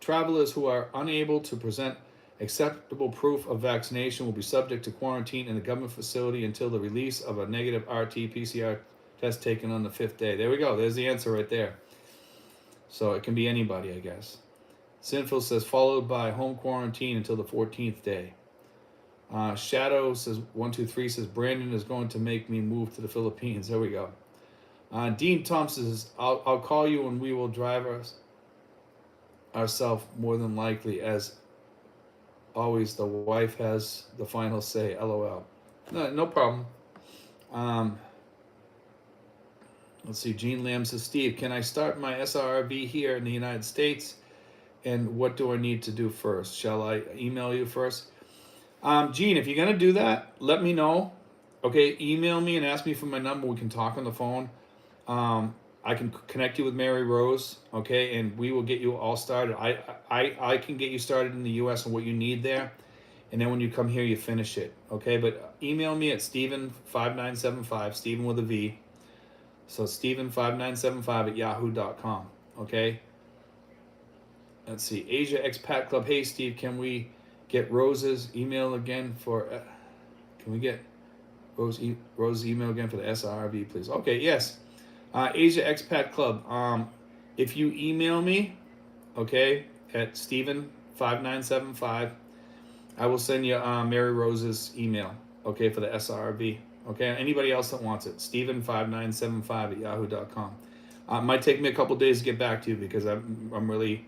travelers who are unable to present acceptable proof of vaccination will be subject to quarantine in a government facility until the release of a negative RT-PCR test taken on the 5th day. There we go. There's the answer right there. So it can be anybody, I guess. Sinful says followed by home quarantine until the 14th day. Shadow says 123 says Brandon is going to make me move to the Philippines. There we go. Dean Thompson says I'll call you and we will drive ourselves more than likely. As always, the wife has the final say. LOL. No problem. Let's see. Gene Lamb says, Steve, can I start my SRV here in the United States? And what do I need to do first? Shall I email you first? Gene, if you're going to do that, let me know. Okay, email me and ask me for my number. We can talk on the phone. I can connect you with Mary Rose, okay, and we will get you all started. I can get you started in the U.S. and what you need there, and then when you come here, you finish it, okay? But email me at Steven5975, Steven with a V. So Steven5975 at yahoo.com, okay? Let's see, Asia Expat Club. Hey, Steve, can we get Rose's email again for, can we get Rose's email again for the SRV, please? Okay, yes. Asia Expat Club. If you email me, okay, at Steven5975, I will send you Mary Rose's email, okay, for the SRV. Okay, anybody else that wants it, Steven5975 at yahoo.com. Might take me a couple days to get back to you because I'm really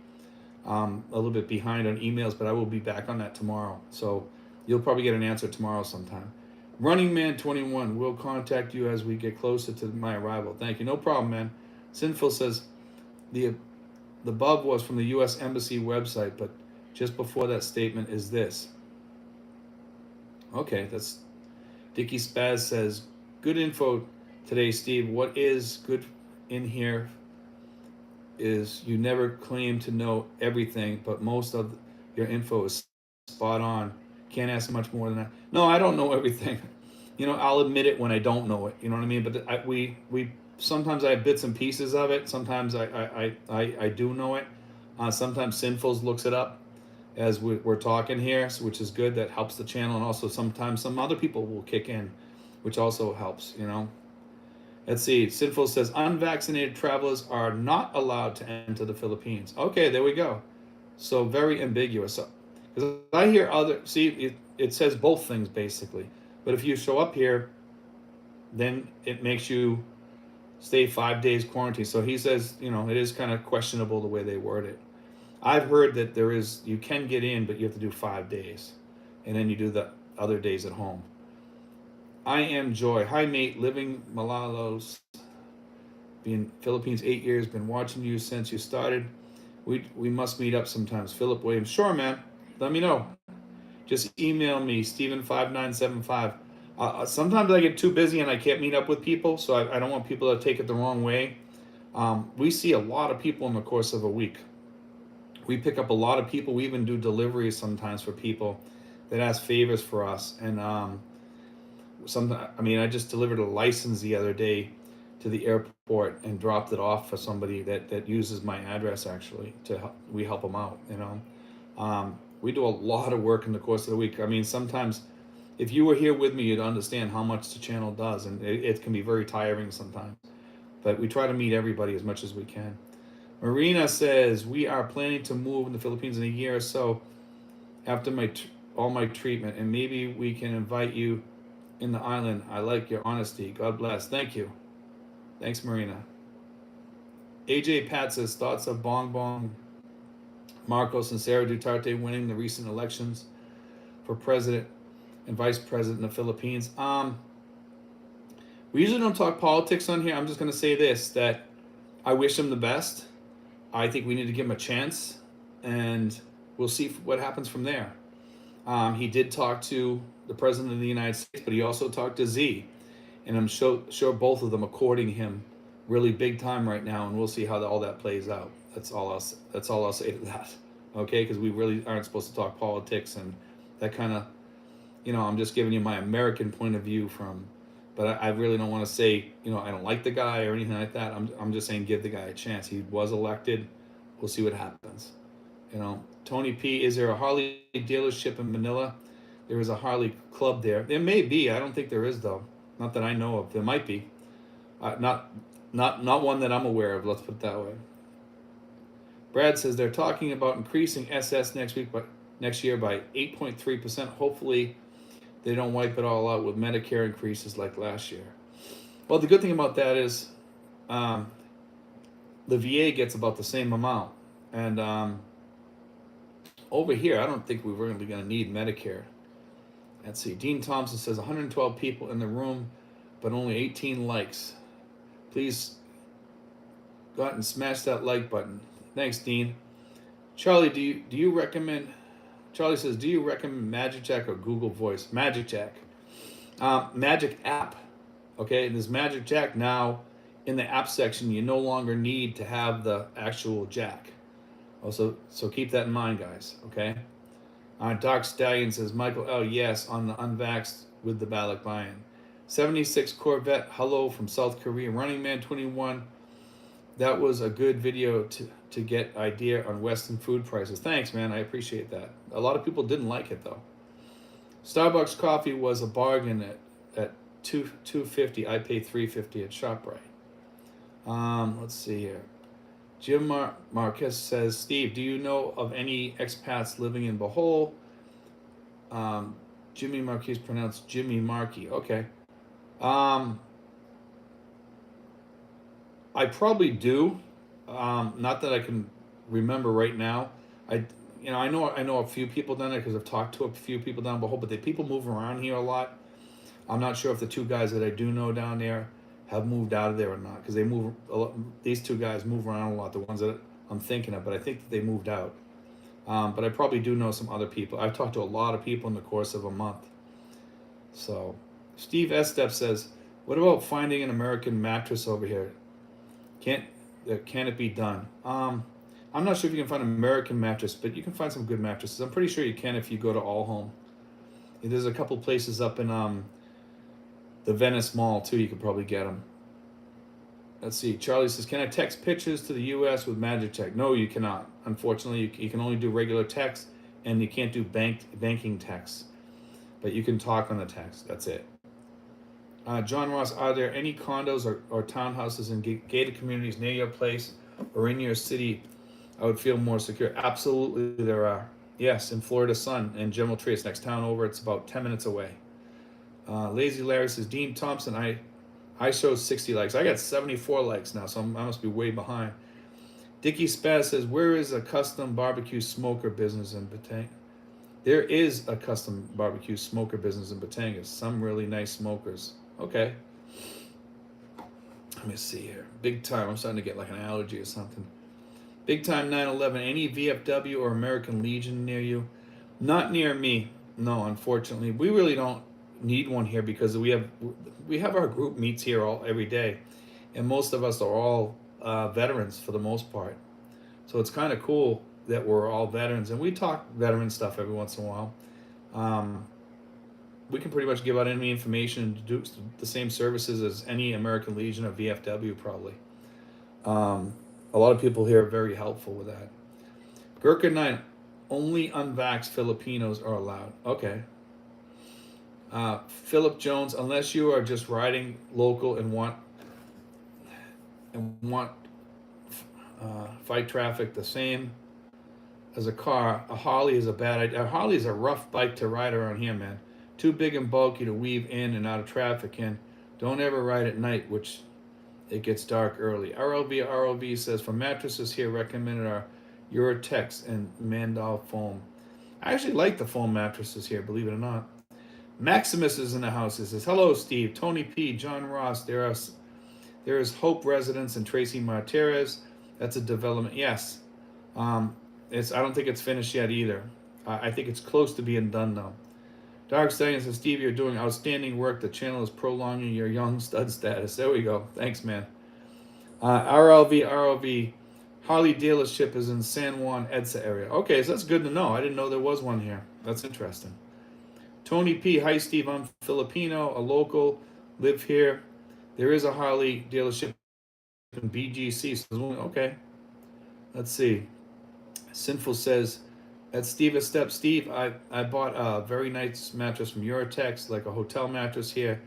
a little bit behind on emails, but I will be back on that tomorrow. So you'll probably get an answer tomorrow sometime. Running Man 21 will contact you as we get closer to my arrival. Thank you. No problem, man. Sinful says the above was from the U.S. Embassy website, but just before that statement is this. Okay, that's Dickie Spaz says, good info today, Steve. What is good in here is you never claim to know everything, but most of your info is spot on. Can't ask much more than that. No, I don't know everything. You know, I'll admit it when I don't know it. You know what I mean? But we sometimes I have bits and pieces of it. Sometimes I do know it. Sometimes Sinfuls looks it up as we're talking here, which is good. That helps the channel, and also sometimes some other people will kick in, which also helps. You know. Let's see. Sinful says unvaccinated travelers are not allowed to enter the Philippines. Okay, there we go. So very ambiguous. So, because I hear it says both things basically. But if you show up here, then it makes you stay 5 days quarantine. So he says, you know, it is kind of questionable the way they word it. I've heard that you can get in, but you have to do 5 days. And then you do the other days at home. I am Joy. Hi, mate. Living Malalos. Been Philippines 8 years. Been watching you since you started. We must meet up sometimes. Philip Williams. Sure, man. Let me know. Just email me, Steven5975. Sometimes I get too busy and I can't meet up with people, so I don't want people to take it the wrong way. We see a lot of people in the course of a week. We pick up a lot of people. We even do deliveries sometimes for people that ask favors for us. And I just delivered a license the other day to the airport and dropped it off for somebody that uses my address actually we help them out, you know. We do a lot of work in the course of the week. I mean, sometimes if you were here with me, you'd understand how much the channel does, and it can be very tiring sometimes. But we try to meet everybody as much as we can. Marina says, we are planning to move in the Philippines in a year or so after all my treatment, and maybe we can invite you in the island. I like your honesty. God bless. Thank you. Thanks, Marina. AJ Pat says, thoughts of Bong Bong Marcos and Sara Duterte winning the recent elections for president and vice president in the Philippines. We usually don't talk politics on here. I'm just going to say this, that I wish him the best. I think we need to give him a chance, and we'll see what happens from there. He did talk to the president of the United States, but he also talked to Z, and I'm sure both of them are courting him really big time right now, and we'll see how all that plays out. That's all I'll say to that. Okay, because we really aren't supposed to talk politics and that kind of, I'm just giving you my American point of view from, but I really don't want to say, I don't like the guy or anything like that. I'm just saying give the guy a chance. He was elected. We'll see what happens. Tony P, is there a Harley dealership in Manila? There is a Harley club there. There may be. I don't think there is though. Not that I know of. There might be. Not one that I'm aware of. Let's put it that way. Brad says they're talking about increasing SS next year by 8.3%. Hopefully, they don't wipe it all out with Medicare increases like last year. Well, the good thing about that is the VA gets about the same amount, and over here, I don't think we're really going to need Medicare. Let's see. Dean Thompson says 112 people in the room, but only 18 likes. Please go out and smash that like button. Thanks, Dean. Charlie, do you recommend? Charlie says, do you recommend Magic Jack or Google Voice? Magic Jack. Magic app. Okay, there's Magic Jack now. In the app section, you no longer need to have the actual jack. Also, so keep that in mind, guys. Okay. Dark Stallion says, Michael L. Yes, on the unvaxxed with the ballot buy-in. 76 Corvette. Hello from South Korea. Running Man 21. That was a good video to get idea on Western food prices. Thanks, man. I appreciate that. A lot of people didn't like it though. Starbucks coffee was a bargain at $2.50. I paid $3.50 at ShopRite. Let's see here. Jim Marquez says, Steve, do you know of any expats living in Bohol? Jimmy Marquez pronounced Jimmy Markey. Okay. I probably do. Not that I can remember right now. I know a few people down there because I've talked to a few people down Bohol, but people move around here a lot. I'm not sure if the two guys that I do know down there have moved out of there or not, because they move a lot. These two guys move around a lot, the ones that I'm thinking of, but I think that they moved out. But I probably do know some other people. I've talked to a lot of people in the course of a month. So Steve Estep says, what about finding an American mattress over here? Can it be done? I'm not sure if you can find an American mattress, but you can find some good mattresses. I'm pretty sure you can if you go to All Home. There's a couple places up in the Venice Mall too. You could probably get them. Let's see. Charlie says, can I text pictures to the U.S. with Magic Check? No, you cannot. Unfortunately, you can only do regular text, and you can't do banking text. But you can talk on the text. That's it. John Ross, are there any condos or townhouses in gated communities near your place or in your city I would feel more secure? Absolutely, there are. Yes, in Florida Sun and General Tree. It's next town over. It's about 10 minutes away. Lazy Larry says, Dean Thompson, I showed 60 likes. I got 74 likes now, so I must be way behind. Dickie Spaz says, where is a custom barbecue smoker business in Batangas? There is a custom barbecue smoker business in Batangas. Some really nice smokers. Okay. Let me see here. Big time. I'm starting to get like an allergy or something. Big time 9/11. Any VFW or American Legion near you? Not near me. No, unfortunately. We really don't need one here because we have our group meets here every day, and most of us are all veterans for the most part. So it's kind of cool that we're all veterans, and we talk veteran stuff every once in a while. We can pretty much give out any information and do the same services as any American Legion or VFW probably. A lot of people here are very helpful with that. Gurkha 9, only unvaxxed Filipinos are allowed. Okay. Philip Jones, unless you are just riding local and want fight traffic the same as a car, a Harley is a bad idea. A Harley is a rough bike to ride around here, man. Too big and bulky to weave in and out of traffic, and don't ever ride at night, which it gets dark early. RLV says, for mattresses here, recommended are Eurotex and Mandal foam. I actually like the foam mattresses here, believe it or not. Maximus is in the house. He says, hello, Steve, Tony P, John Ross. There are There is Hope Residence in Tracy Martinez. That's a development. Yes. Um, it's. I don't think it's finished yet either. I think it's close to being done though. Dark Stallion says, Steve, you're doing outstanding work. The channel is prolonging your young stud status. There we go. Thanks, man. RLV. Harley dealership is in San Juan, Edsa area. Okay, so that's good to know. I didn't know there was one here. That's interesting. Tony P. Hi, Steve. I'm Filipino, a local, live here. There is a Harley dealership in BGC. Okay, let's see. Sinful says, at Steve a step. Steve, I bought a very nice mattress from Eurotex, like a hotel mattress here,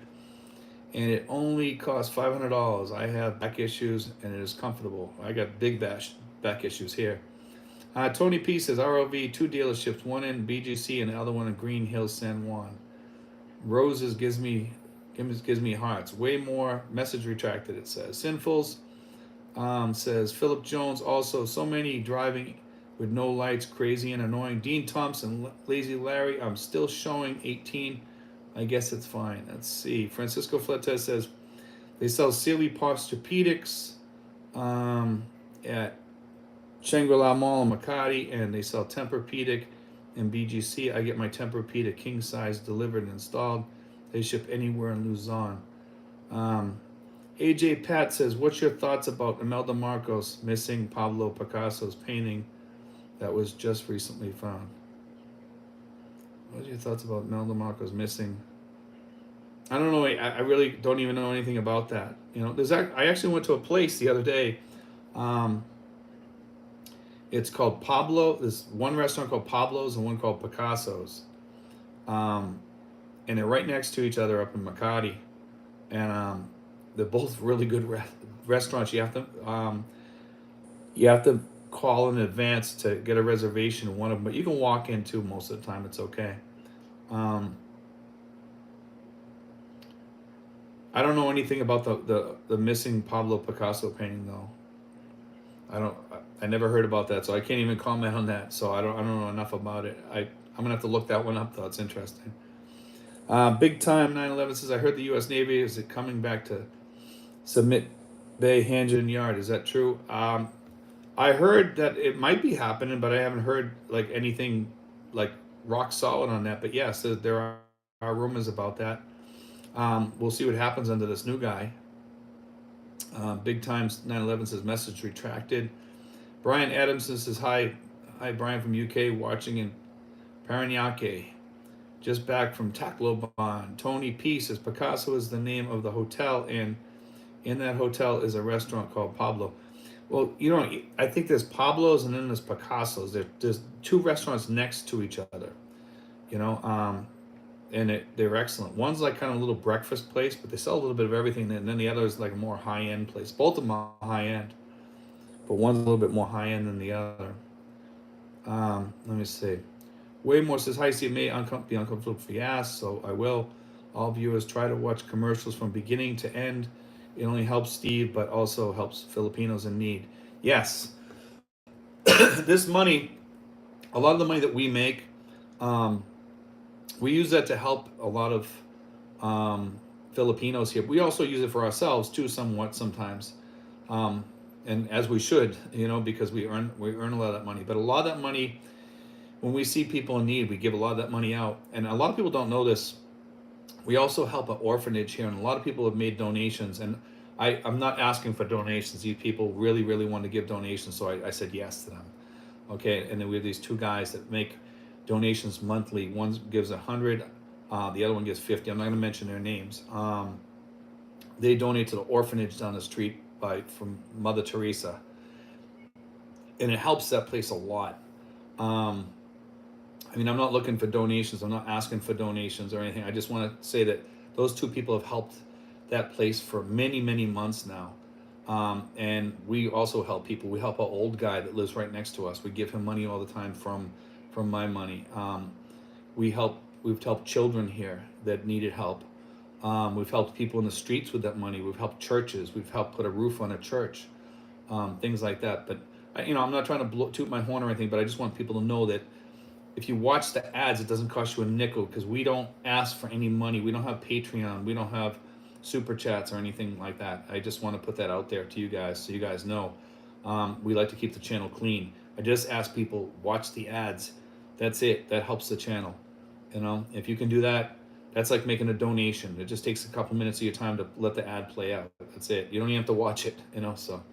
and it only cost $500. I have back issues, and it is comfortable. I got big back issues here. Tony P says, ROV, 2 dealerships, one in BGC and the other one in Green Hills, San Juan. Roses gives me hearts. Way more. Message retracted, it says. Sinfuls says, Philip Jones, also so many driving with no lights, crazy and annoying. Dean Thompson, Lazy Larry, I'm still showing 18. I guess it's fine. Let's see. Francisco Fletes says, they sell Sealy Posturepedics at Shangri-La Mall in Makati, and they sell Tempur-Pedic in BGC. I get my Tempur-Pedic king size delivered and installed. They ship anywhere in Luzon. AJ Pat says, what's your thoughts about Imelda Marcos missing Pablo Picasso's painting that was just recently found? What are your thoughts about Imelda Marcos missing? I don't know. I really don't even know anything about that. You know, I actually went to a place the other day. It's called Pablo. There's one restaurant called Pablo's and one called Picasso's. And they're right next to each other up in Makati. And they're both really good restaurants. You have to call in advance to get a reservation in one of them, but you can walk in too most of the time. It's okay. I don't know anything about the missing Pablo Picasso painting though. I never heard about that, so I can't even comment on that. So I don't know enough about it. I'm gonna have to look that one up though. It's interesting. Big time 9/11 says, I heard the U.S. Navy is coming back to submit Bay Hanjin Yard. Is that true? I heard that it might be happening, but I haven't heard like anything like rock solid on that. But yes, there are rumors about that. We'll see what happens under this new guy. Big Times 9/11 says, message retracted. Brian Adamson says, hi Brian from UK, watching in Paranaque, just back from Tacloban. Tony P says, Picasso is the name of the hotel, and in that hotel is a restaurant called Pablo. Well, you know, I think there's Pablo's and then there's Picasso's. There's 2 restaurants next to each other, you know, and they're excellent. One's like kind of a little breakfast place, but they sell a little bit of everything. And then the other is like a more high-end place. Both of them are high-end, but one's a little bit more high-end than the other. Let me see. Waymore says, hi, Steve, may be uncomfortable if you ask, so I will. All viewers try to watch commercials from beginning to end. It only helps Steve, but also helps Filipinos in need. Yes. This money, a lot of the money that we make, we use that to help a lot of Filipinos here. We also use it for ourselves too, somewhat sometimes, and as we should, you know, because we earn a lot of that money. But a lot of that money, when we see people in need, we give a lot of that money out. And a lot of people don't know this. We also help an orphanage here, and a lot of people have made donations. And I'm not asking for donations. These people really, really want to give donations, so I said yes to them. Okay, and then we have these 2 guys that make donations monthly. One gives 100, the other one gives 50. I'm not going to mention their names. They donate to the orphanage down the street from Mother Teresa, and it helps that place a lot. I mean, I'm not looking for donations. I'm not asking for donations or anything. I just want to say that those 2 people have helped that place for many, many months now. And we also help people. We help an old guy that lives right next to us. We give him money all the time from my money. We've helped children here that needed help. We've helped people in the streets with that money. We've helped churches. We've helped put a roof on a church, things like that. But I'm not trying to toot my horn or anything, but I just want people to know that if you watch the ads, it doesn't cost you a nickel, because we don't ask for any money. We don't have Patreon. We don't have super chats or anything like that. I just want to put that out there to you guys so you guys know. We like to keep the channel clean. I just ask people watch the ads. That's it. That helps the channel. If you can do that, that's like making a donation. It just takes a couple minutes of your time to let the ad play out. That's it. You don't even have to watch it. So.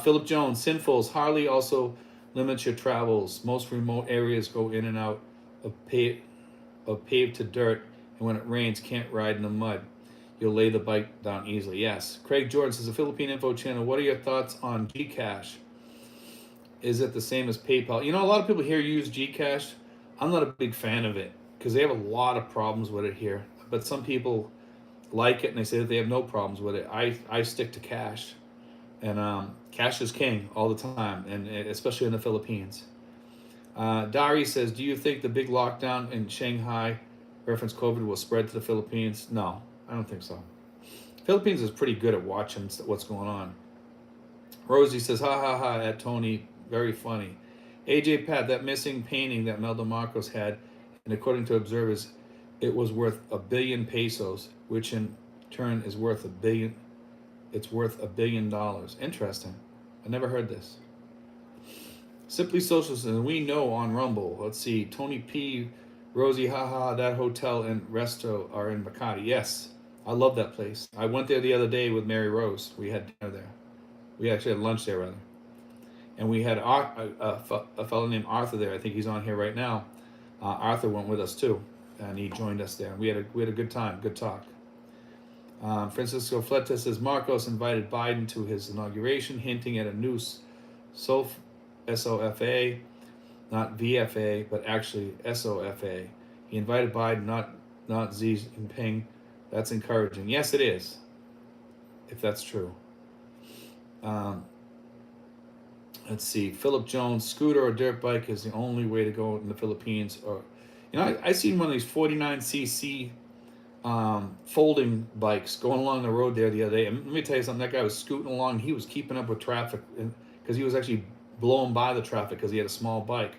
Philip Jones, Sinfuls, Harley also limits your travels. Most remote areas go in and out of paved to dirt, and when it rains, can't ride in the mud. You'll lay the bike down easily. Yes. Craig Jordan says, the Philippine Info Channel, what are your thoughts on Gcash? Is it the same as PayPal? A lot of people here use Gcash. I'm not a big fan of it because they have a lot of problems with it here. But some people like it and they say that they have no problems with it. I stick to cash. And cash is king all the time, and especially in the Philippines. Dari says, do you think the big lockdown in Shanghai, reference COVID, will spread to the Philippines? No, I don't think so. Philippines is pretty good at watching what's going on. Rosie says, ha ha ha at Tony, very funny. AJ Pat, that missing painting that Melda Marcos had, and according to observers, it was worth 1 billion pesos, which in turn is worth $1 billion. It's worth $1 billion. Interesting. I never heard this. Simply Social says, we know on Rumble. Let's see. Tony P, Rosie, haha, that hotel and resto are in Makati. Yes, I love that place. I went there the other day with Mary Rose. We had dinner there. We actually had lunch there, rather. And we had a fellow named Arthur there. I think he's on here right now. Arthur went with us too, and he joined us there. We had a good time, good talk. Francisco Fleta says Marcos invited Biden to his inauguration, hinting at a new SOFA, not VFA, but actually SOFA. He invited Biden, not Xi Jinping. That's encouraging. Yes, it is, if that's true. Let's see. Philip Jones, scooter or dirt bike is the only way to go in the Philippines. Or, I seen one of these 49cc folding bikes going along the road there the other day. And let me tell you something. That guy was scooting along. He was keeping up with traffic because he was actually blowing by the traffic because he had a small bike.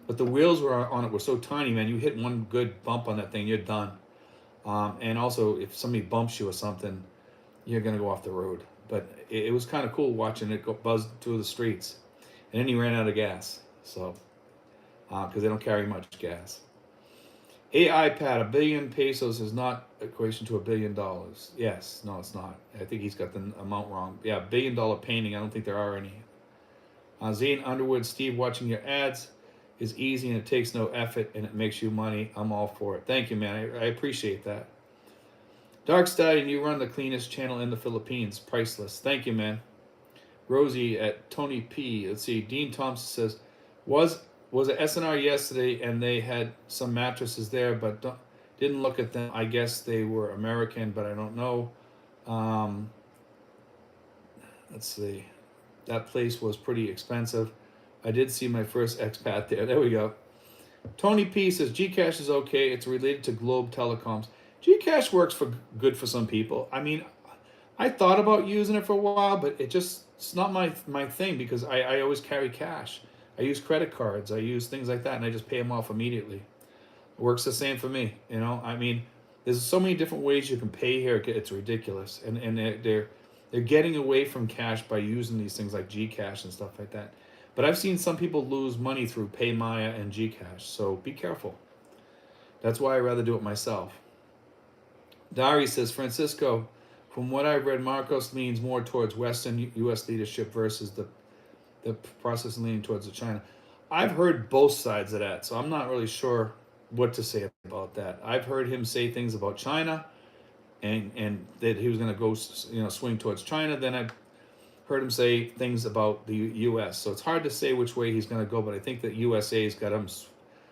But the wheels on it were so tiny, man. You hit one good bump on that thing, you're done. And also, if somebody bumps you or something, you're gonna go off the road. But it was kind of cool watching it go buzz through the streets. And then he ran out of gas, so because they don't carry much gas. AI Pat, 1 billion pesos is not equation to $1 billion. Yes, no, it's not. I think he's got the amount wrong. Yeah, $1 billion painting. I don't think there are any. Zane Underwood, Steve, watching your ads is easy and it takes no effort and it makes you money. I'm all for it. Thank you, man. I appreciate that. Dark Stallion, you run the cleanest channel in the Philippines. Priceless. Thank you, man. Rosie at Tony P. Let's see. Dean Thompson says, was at SNR yesterday and they had some mattresses there, but didn't look at them. I guess they were American, but I don't know. Let's see. That place was pretty expensive. I did see my first expat there. There we go. Tony P says, Gcash is okay. It's related to Globe Telecoms. Gcash works good for some people. I mean, I thought about using it for a while, but it's not my thing because I always carry cash. I use credit cards. I use things like that, and I just pay them off immediately. It works the same for me. I mean, there's so many different ways you can pay here. It's ridiculous, and they're getting away from cash by using these things like Gcash and stuff like that. But I've seen some people lose money through PayMaya and Gcash, so be careful. That's why I'd rather do it myself. Dari says, Francisco, from what I've read, Marcos leans more towards Western U.S. leadership versus the process leaning towards the China. I've heard both sides of that, so I'm not really sure what to say about that. I've heard him say things about China, and that he was going to go, swing towards China. Then I've heard him say things about the U.S. So it's hard to say which way he's going to go, but I think that USA's got him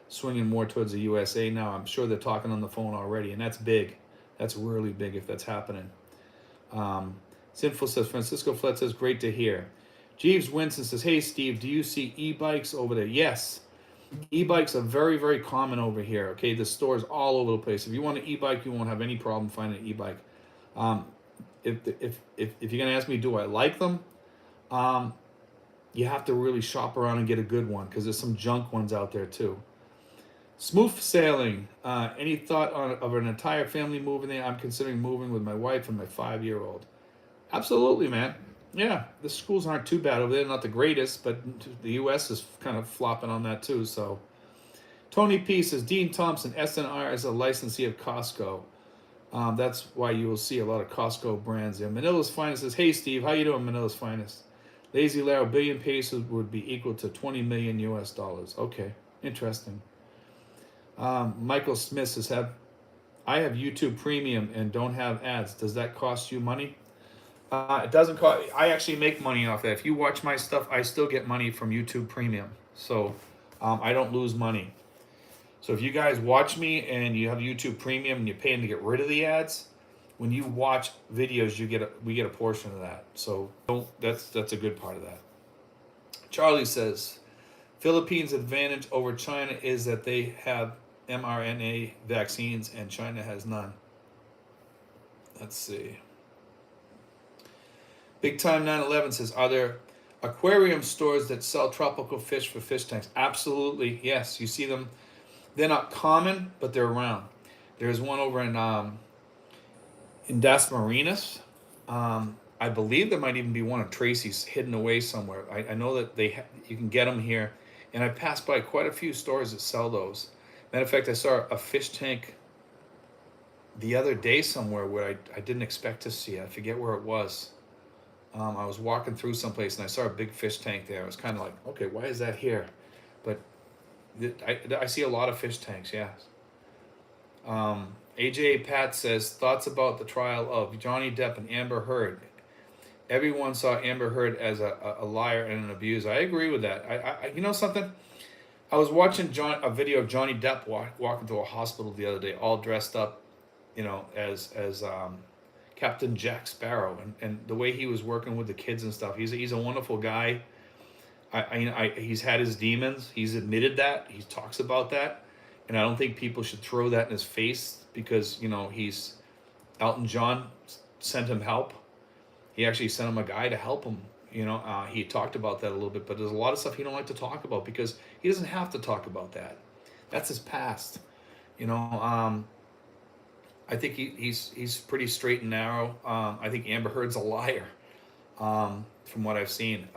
swinging more towards the USA now. I'm sure they're talking on the phone already, and that's big. That's really big if that's happening. Sinful says, Francisco Flett says, great to hear. Jeeves Winston says, hey, Steve, do you see e-bikes over there? Yes. E-bikes are very, very common over here. Okay, the stores all over the place. If you want an e-bike, you won't have any problem finding an e-bike. If you're gonna ask me, do I like them? You have to really shop around and get a good one because there's some junk ones out there too. Smooth sailing. Any thought of an entire family moving there? I'm considering moving with my wife and my 5-year-old. Absolutely, man. Yeah, the schools aren't too bad over there. Not the greatest, but the U.S. is kind of flopping on that too. So, Tony P says Dean Thompson, SNR is a licensee of Costco. That's why you will see a lot of Costco brands there. Manila's Finest says, "Hey Steve, how you doing, Manila's Finest? Lazy Larry, billion pesos would be equal to 20 million US dollars. Okay, interesting." Michael Smith says, I have YouTube Premium and don't have ads. Does that cost you money? It doesn't cost. I actually make money off that. If you watch my stuff, I still get money from YouTube Premium. So I don't lose money. So if you guys watch me and you have YouTube Premium and you're paying to get rid of the ads, when you watch videos, we get a portion of that. So that's a good part of that. Charlie says, Philippines' advantage over China is that they have mRNA vaccines and China has none. Let's see. Big Time 911 says, are there aquarium stores that sell tropical fish for fish tanks? Absolutely, yes. You see them. They're not common, but they're around. There's one over in Das Marinas. I believe there might even be one of Tracy's hidden away somewhere. I know that you can get them here. And I passed by quite a few stores that sell those. Matter of fact, I saw a fish tank the other day somewhere where I didn't expect to see it. I forget where it was. I was walking through someplace and I saw a big fish tank there. I was kind of like, okay, why is that here? But I see a lot of fish tanks, yes. AJ Pat says, thoughts about the trial of Johnny Depp and Amber Heard. Everyone saw Amber Heard as a liar and an abuser. I agree with that. I you know something? I was watching a video of Johnny Depp walking to a hospital the other day, all dressed up, as Captain Jack Sparrow, and the way he was working with the kids and stuff. He's a wonderful guy. He's had his demons. He's admitted that. He talks about that, and I don't think people should throw that in his face because he's Elton John sent him help. He actually sent him a guy to help him. He talked about that a little bit, but there's a lot of stuff he don't like to talk about because he doesn't have to talk about that. That's his past. I think he's pretty straight and narrow. I think Amber Heard's a liar, from what I've seen.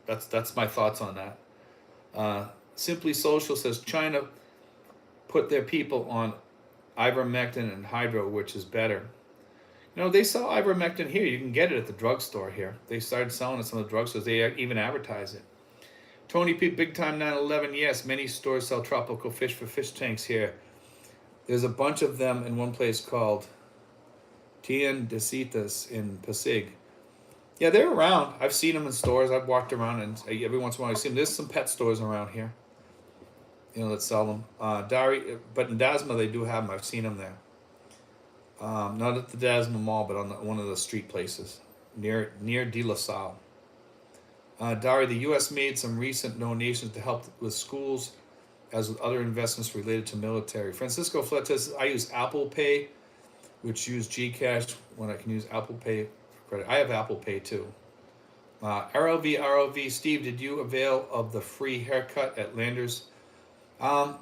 That's my thoughts on that. Simply Social says China put their people on ivermectin and hydro, which is better. They sell ivermectin here. You can get it at the drugstore here. They started selling it at some of the drugstores. They even advertise it. Tony P, Big Time 911. Yes, many stores sell tropical fish for fish tanks here. There's a bunch of them in one place called Tiendecitas in Pasig. Yeah, they're around. I've seen them in stores. I've walked around and every once in a while I see them. There's some pet stores around here, that sell them. But in Dasma they do have them. I've seen them there. Not at the Dasma Mall, but on one of the street places near De La Salle. Dari, the U.S. made some recent donations to help with schools as with other investments related to military. Francisco Flet says, I use Apple Pay, which use Gcash when I can use Apple Pay for credit. I have Apple Pay too. RLV, Steve, did you avail of the free haircut at Landers? No,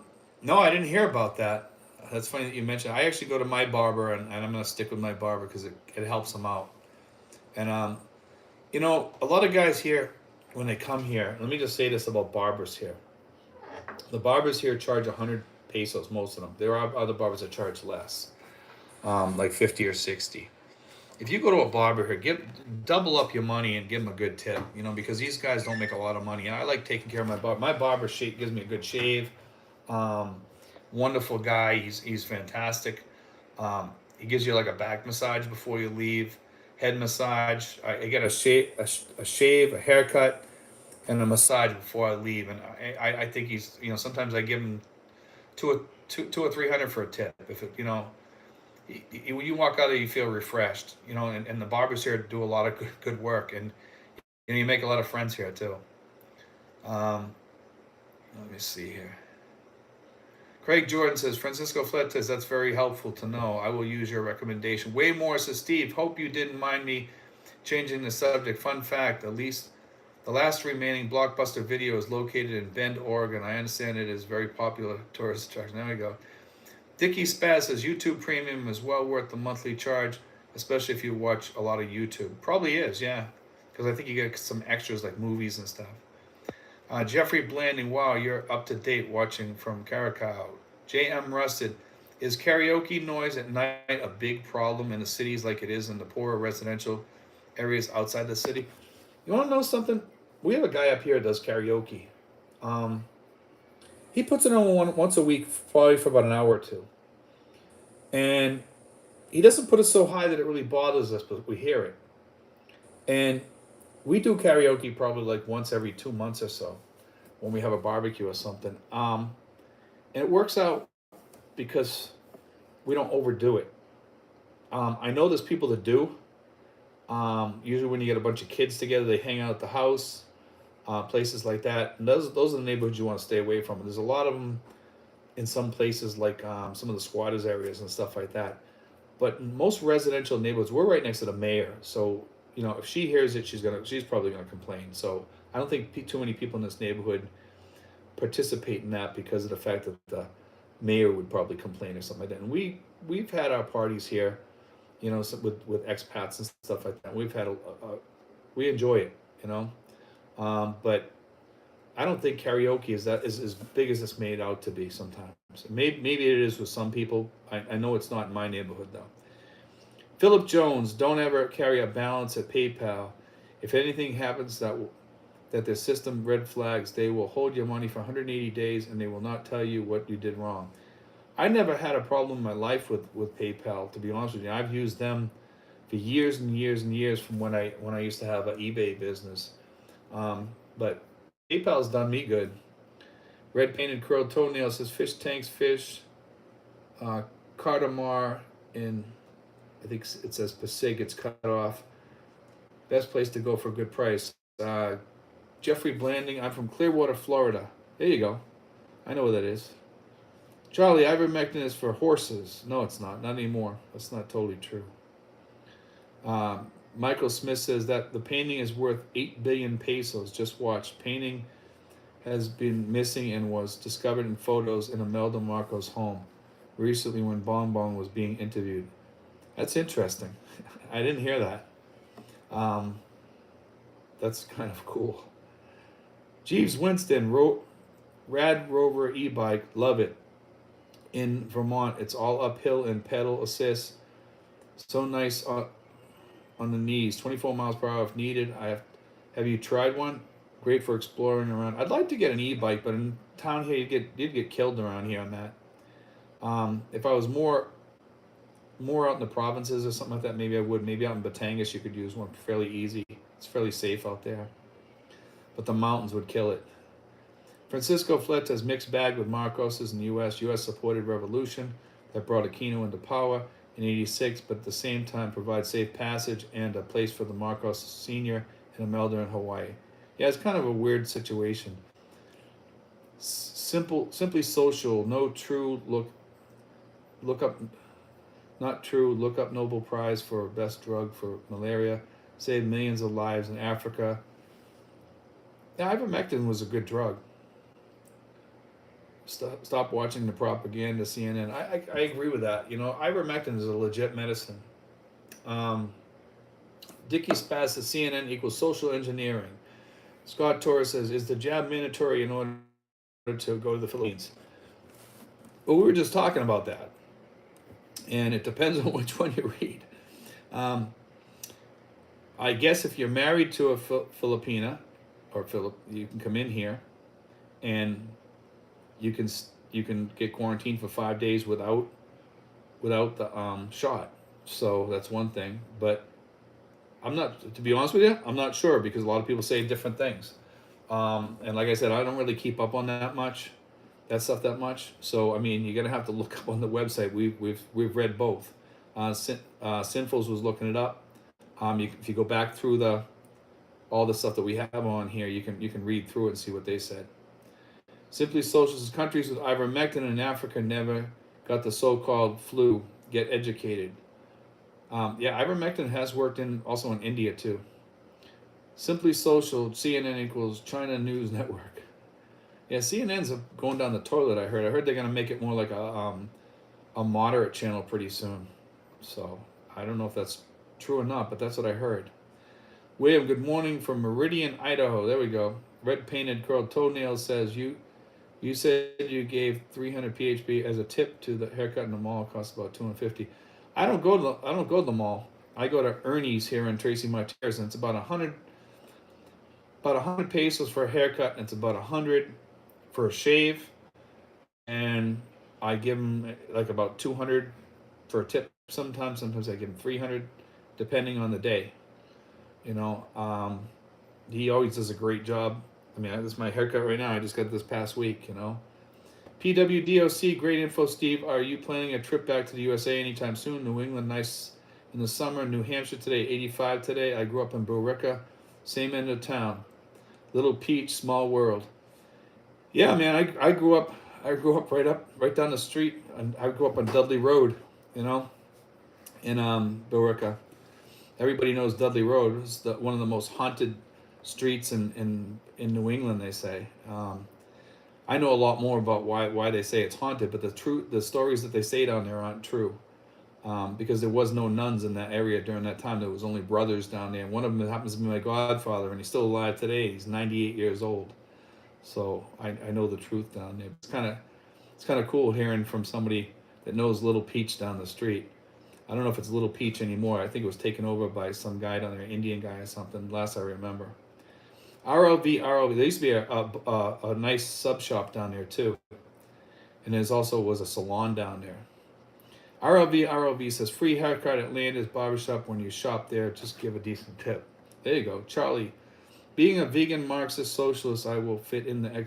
I didn't hear about that. That's funny that you mentioned. I actually go to my barber, and I'm going to stick with my barber because it helps them out. And, a lot of guys here, when they come here, let me just say this about barbers here. The barbers here charge 100 pesos, most of them. There are other barbers that charge less, like 50 or 60. If you go to a barber here, double up your money and give them a good tip, because these guys don't make a lot of money. And I like taking care of my barber. My barber gives me a good shave. Wonderful guy. He's fantastic. He gives you like a back massage before you leave, head massage. I get a shave, a haircut, and a massage before I leave. And I think he's, sometimes I give him two or 300 for a tip. If it, when you walk out there, you feel refreshed. And the barbers here do a lot of good work, and you make a lot of friends here too. Let me see here. Craig Jordan says, Francisco Fletes, that's very helpful to know. I will use your recommendation. Way Moore says, Steve, hope you didn't mind me changing the subject. Fun fact, at least The last remaining Blockbuster video is located in Bend, Oregon. I understand it is very popular tourist attraction. There we go. Dickie Spaz says YouTube Premium is well worth the monthly charge, especially if you watch a lot of YouTube. Probably is, yeah, because I think you get some extras like movies and stuff. Jeffrey Blanding, wow, you're up to date watching from Caracas. J.M. Rusted, is karaoke noise at night a big problem in the cities like it is in the poorer residential areas outside the city? You want to know something? We have a guy up here that does karaoke. Um, he puts it on once a week, probably for about an hour or two. And he doesn't put it so high that it really bothers us, but we hear it. And we do karaoke probably like once every 2 months or so when we have a barbecue or something. And it works out because we don't overdo it. I know there's people that do. Usually, when you get a bunch of kids together, they hang out at the house, places like that. And those are the neighborhoods you want to stay away from. There's a lot of them in some places, like some of the squatters areas and stuff like that. But in most residential neighborhoods, we're right next to the mayor, so if she hears it, she's probably gonna complain. So I don't think too many people in this neighborhood participate in that because of the fact that the mayor would probably complain or something like that. And we've had our parties here, with expats and stuff like that. We've had we enjoy it, but I don't think karaoke is as big as it's made out to be sometimes. Maybe it is with some people. I know it's not in my neighborhood though. Philip Jones, don't ever carry a balance at PayPal. If anything happens that their system red flags, they will hold your money for 180 days and they will not tell you what you did wrong. I never had a problem in my life with PayPal, to be honest with you. I've used them for years and years and years from when I used to have an eBay business. But PayPal's done me good. Red painted curled toenail says fish tanks, fish, Cardamar in, I think it says Passig, it's cut off. Best place to go for a good price. Jeffrey Blanding, I'm from Clearwater, Florida. There you go. I know where that is. Charlie, ivermectin is for horses. No, it's not. Not anymore. That's not totally true. Michael Smith says that the painting is worth 8 billion pesos. Just watch. Painting has been missing and was discovered in photos in Imelda Marcos' home recently when Bon Bon was being interviewed. That's interesting. I didn't hear that. That's kind of cool. Jeeves Winston, Rad Rover e-bike, love it. In Vermont, it's all uphill and pedal assist. So nice on the knees. 24 miles per hour if needed. Have you tried one? Great for exploring around. I'd like to get an e-bike, but in town here you'd get killed around here on that. If I was more out in the provinces or something like that, maybe I would. Maybe out in Batangas you could use one fairly easy. It's fairly safe out there. But the mountains would kill it. Francisco Fletes mixed bag with Marcos's in the U.S. U.S. supported revolution that brought Aquino into power in '86, but at the same time provide safe passage and a place for the Marcos Sr. and Imelda in Hawaii. Yeah, it's kind of a weird situation. Simply social. No true look up. Not true. Look up Nobel Prize for best drug for malaria. Saved millions of lives in Africa. Yeah, ivermectin was a good drug. Stop watching the propaganda, CNN. I agree with that. Ivermectin is a legit medicine. Dickie Spaz says CNN equals social engineering. Scott Torres says, is the jab mandatory in order to go to the Philippines? Well, we were just talking about that. And it depends on which one you read. I guess if you're married to a Filipina, or you can come in here and you can get quarantined for 5 days without the shot. So that's one thing. But to be honest with you, I'm not sure because a lot of people say different things. And like I said, I don't really keep up on that stuff that much. So I mean, you're gonna have to look up on the website. We've read both. Sinfuls was looking it up. If you go back through all the stuff that we have on here, you can read through it and see what they said. Simply Socialist countries with ivermectin in Africa never got the so-called flu. Get educated. Yeah, ivermectin has worked also in India too. Simply Social, CNN equals China News Network. Yeah, CNN's going down the toilet. I heard. I heard they're gonna make it more like a moderate channel pretty soon. So I don't know if that's true or not, but that's what I heard. William, good morning from Meridian, Idaho. There we go. Red painted curled toenails says you said you gave 300 PHP as a tip to the haircut in the mall. It costs about 250. I don't go to the mall. I go to Ernie's here in Tracy Martinez, and it's about 100 pesos for a haircut, and it's about 100 for a shave, and I give him like about 200 for a tip sometimes. Sometimes I give him 300, depending on the day. You know, he always does a great job. I mean, this is my haircut right now. I just got it this past week. You know, PWDOC, great info, Steve. Are you planning a trip back to the USA anytime soon? New England, nice in the summer. New Hampshire today, 85 today. I grew up in Billerica, same end of town. Little Peach, small world. Yeah, man, I grew up. I grew up right down the street, and I grew up on Dudley Road. You know, in Billerica. Everybody knows Dudley Road. It's one of the most haunted streets in New England. They say. I know a lot more about why they say it's haunted, but the stories that they say down there aren't true, because there was no nuns in that area during that time. There was only brothers down there, and one of them happens to be my godfather, and he's still alive today. He's 98 years old, so I know the truth down there. It's kind of cool hearing from somebody that knows Little Peach down the street. I don't know if it's Little Peach anymore. I think it was taken over by some guy down there, Indian guy or something. Last I remember. RLV. There used to be a nice sub shop down there too, and there's also was a salon down there. RLV says free haircut at Landis Barbershop when you shop there. Just give a decent tip. There you go, Charlie. Being a vegan Marxist socialist, I will fit in the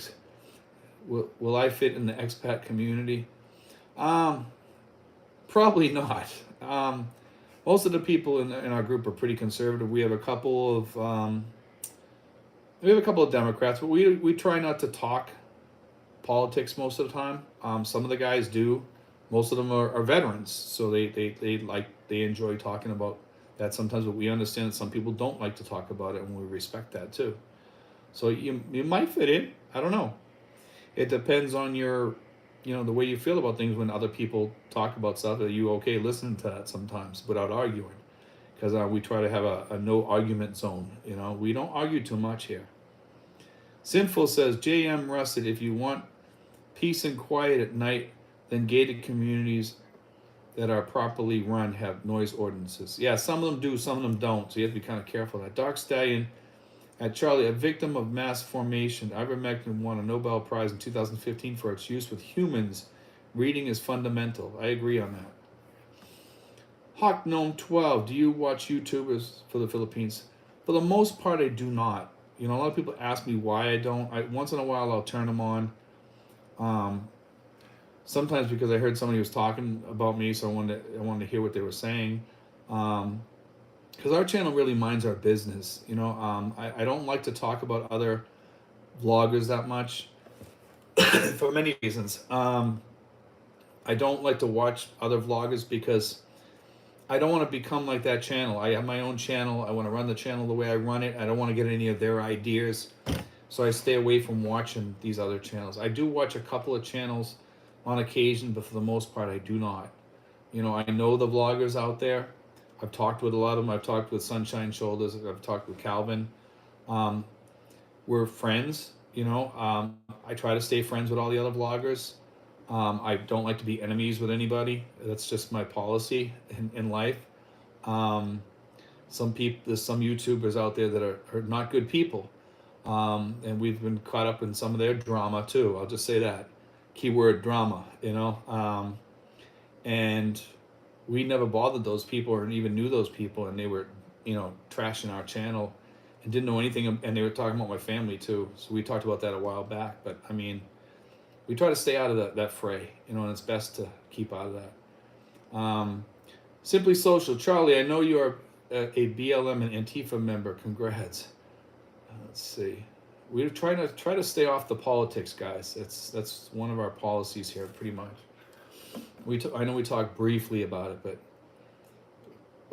will I fit in the expat community? Probably not. Most of the people in our group are pretty conservative. We have a couple of Democrats, but we try not to talk politics most of the time. Some of the guys do. Most of them are veterans, so they enjoy talking about that sometimes. But we understand that some people don't like to talk about it, and we respect that too. So you might fit in. I don't know. It depends on your, the way you feel about things when other people talk about stuff. Are you okay listening to that sometimes without arguing? Because we try to have a no argument zone. We don't argue too much here. Sinful says, J.M. Rusted, if you want peace and quiet at night, then gated communities that are properly run have noise ordinances. Yeah, some of them do, some of them don't. So you have to be kind of careful of that. Dark Stallion at Charlie, a victim of mass formation. Ivermectin won a Nobel Prize in 2015 for its use with humans. Reading is fundamental. I agree on that. Hawk Gnome 12, do you watch YouTubers for the Philippines? For the most part, I do not. A lot of people ask me why I don't. Once in a while, I'll turn them on. Sometimes because I heard somebody was talking about me, so I wanted to hear what they were saying. Because our channel really minds our business. I don't like to talk about other vloggers that much for many reasons. I don't like to watch other vloggers because I don't want to become like that channel. I have my own channel. I want to run the channel the way I run it. I don't want to get any of their ideas. So I stay away from watching these other channels. I do watch a couple of channels on occasion, but for the most part, I do not. I know the vloggers out there. I've talked with a lot of them. I've talked with Sunshine Shoulders. I've talked with Calvin. We're friends. I try to stay friends with all the other vloggers. I don't like to be enemies with anybody. That's just my policy in life. There's some YouTubers out there that are not good people. And we've been caught up in some of their drama too. I'll just say that. Keyword drama, and we never bothered those people or even knew those people, and they were, trashing our channel and didn't know anything, and they were talking about my family too. So we talked about that a while back, but we try to stay out of that fray, and it's best to keep out of that. Simply Social, Charlie, I know you are a BLM and Antifa member. Congrats. Let's see. We're trying to stay off the politics, guys. That's one of our policies here, pretty much. I know we talked briefly about it, but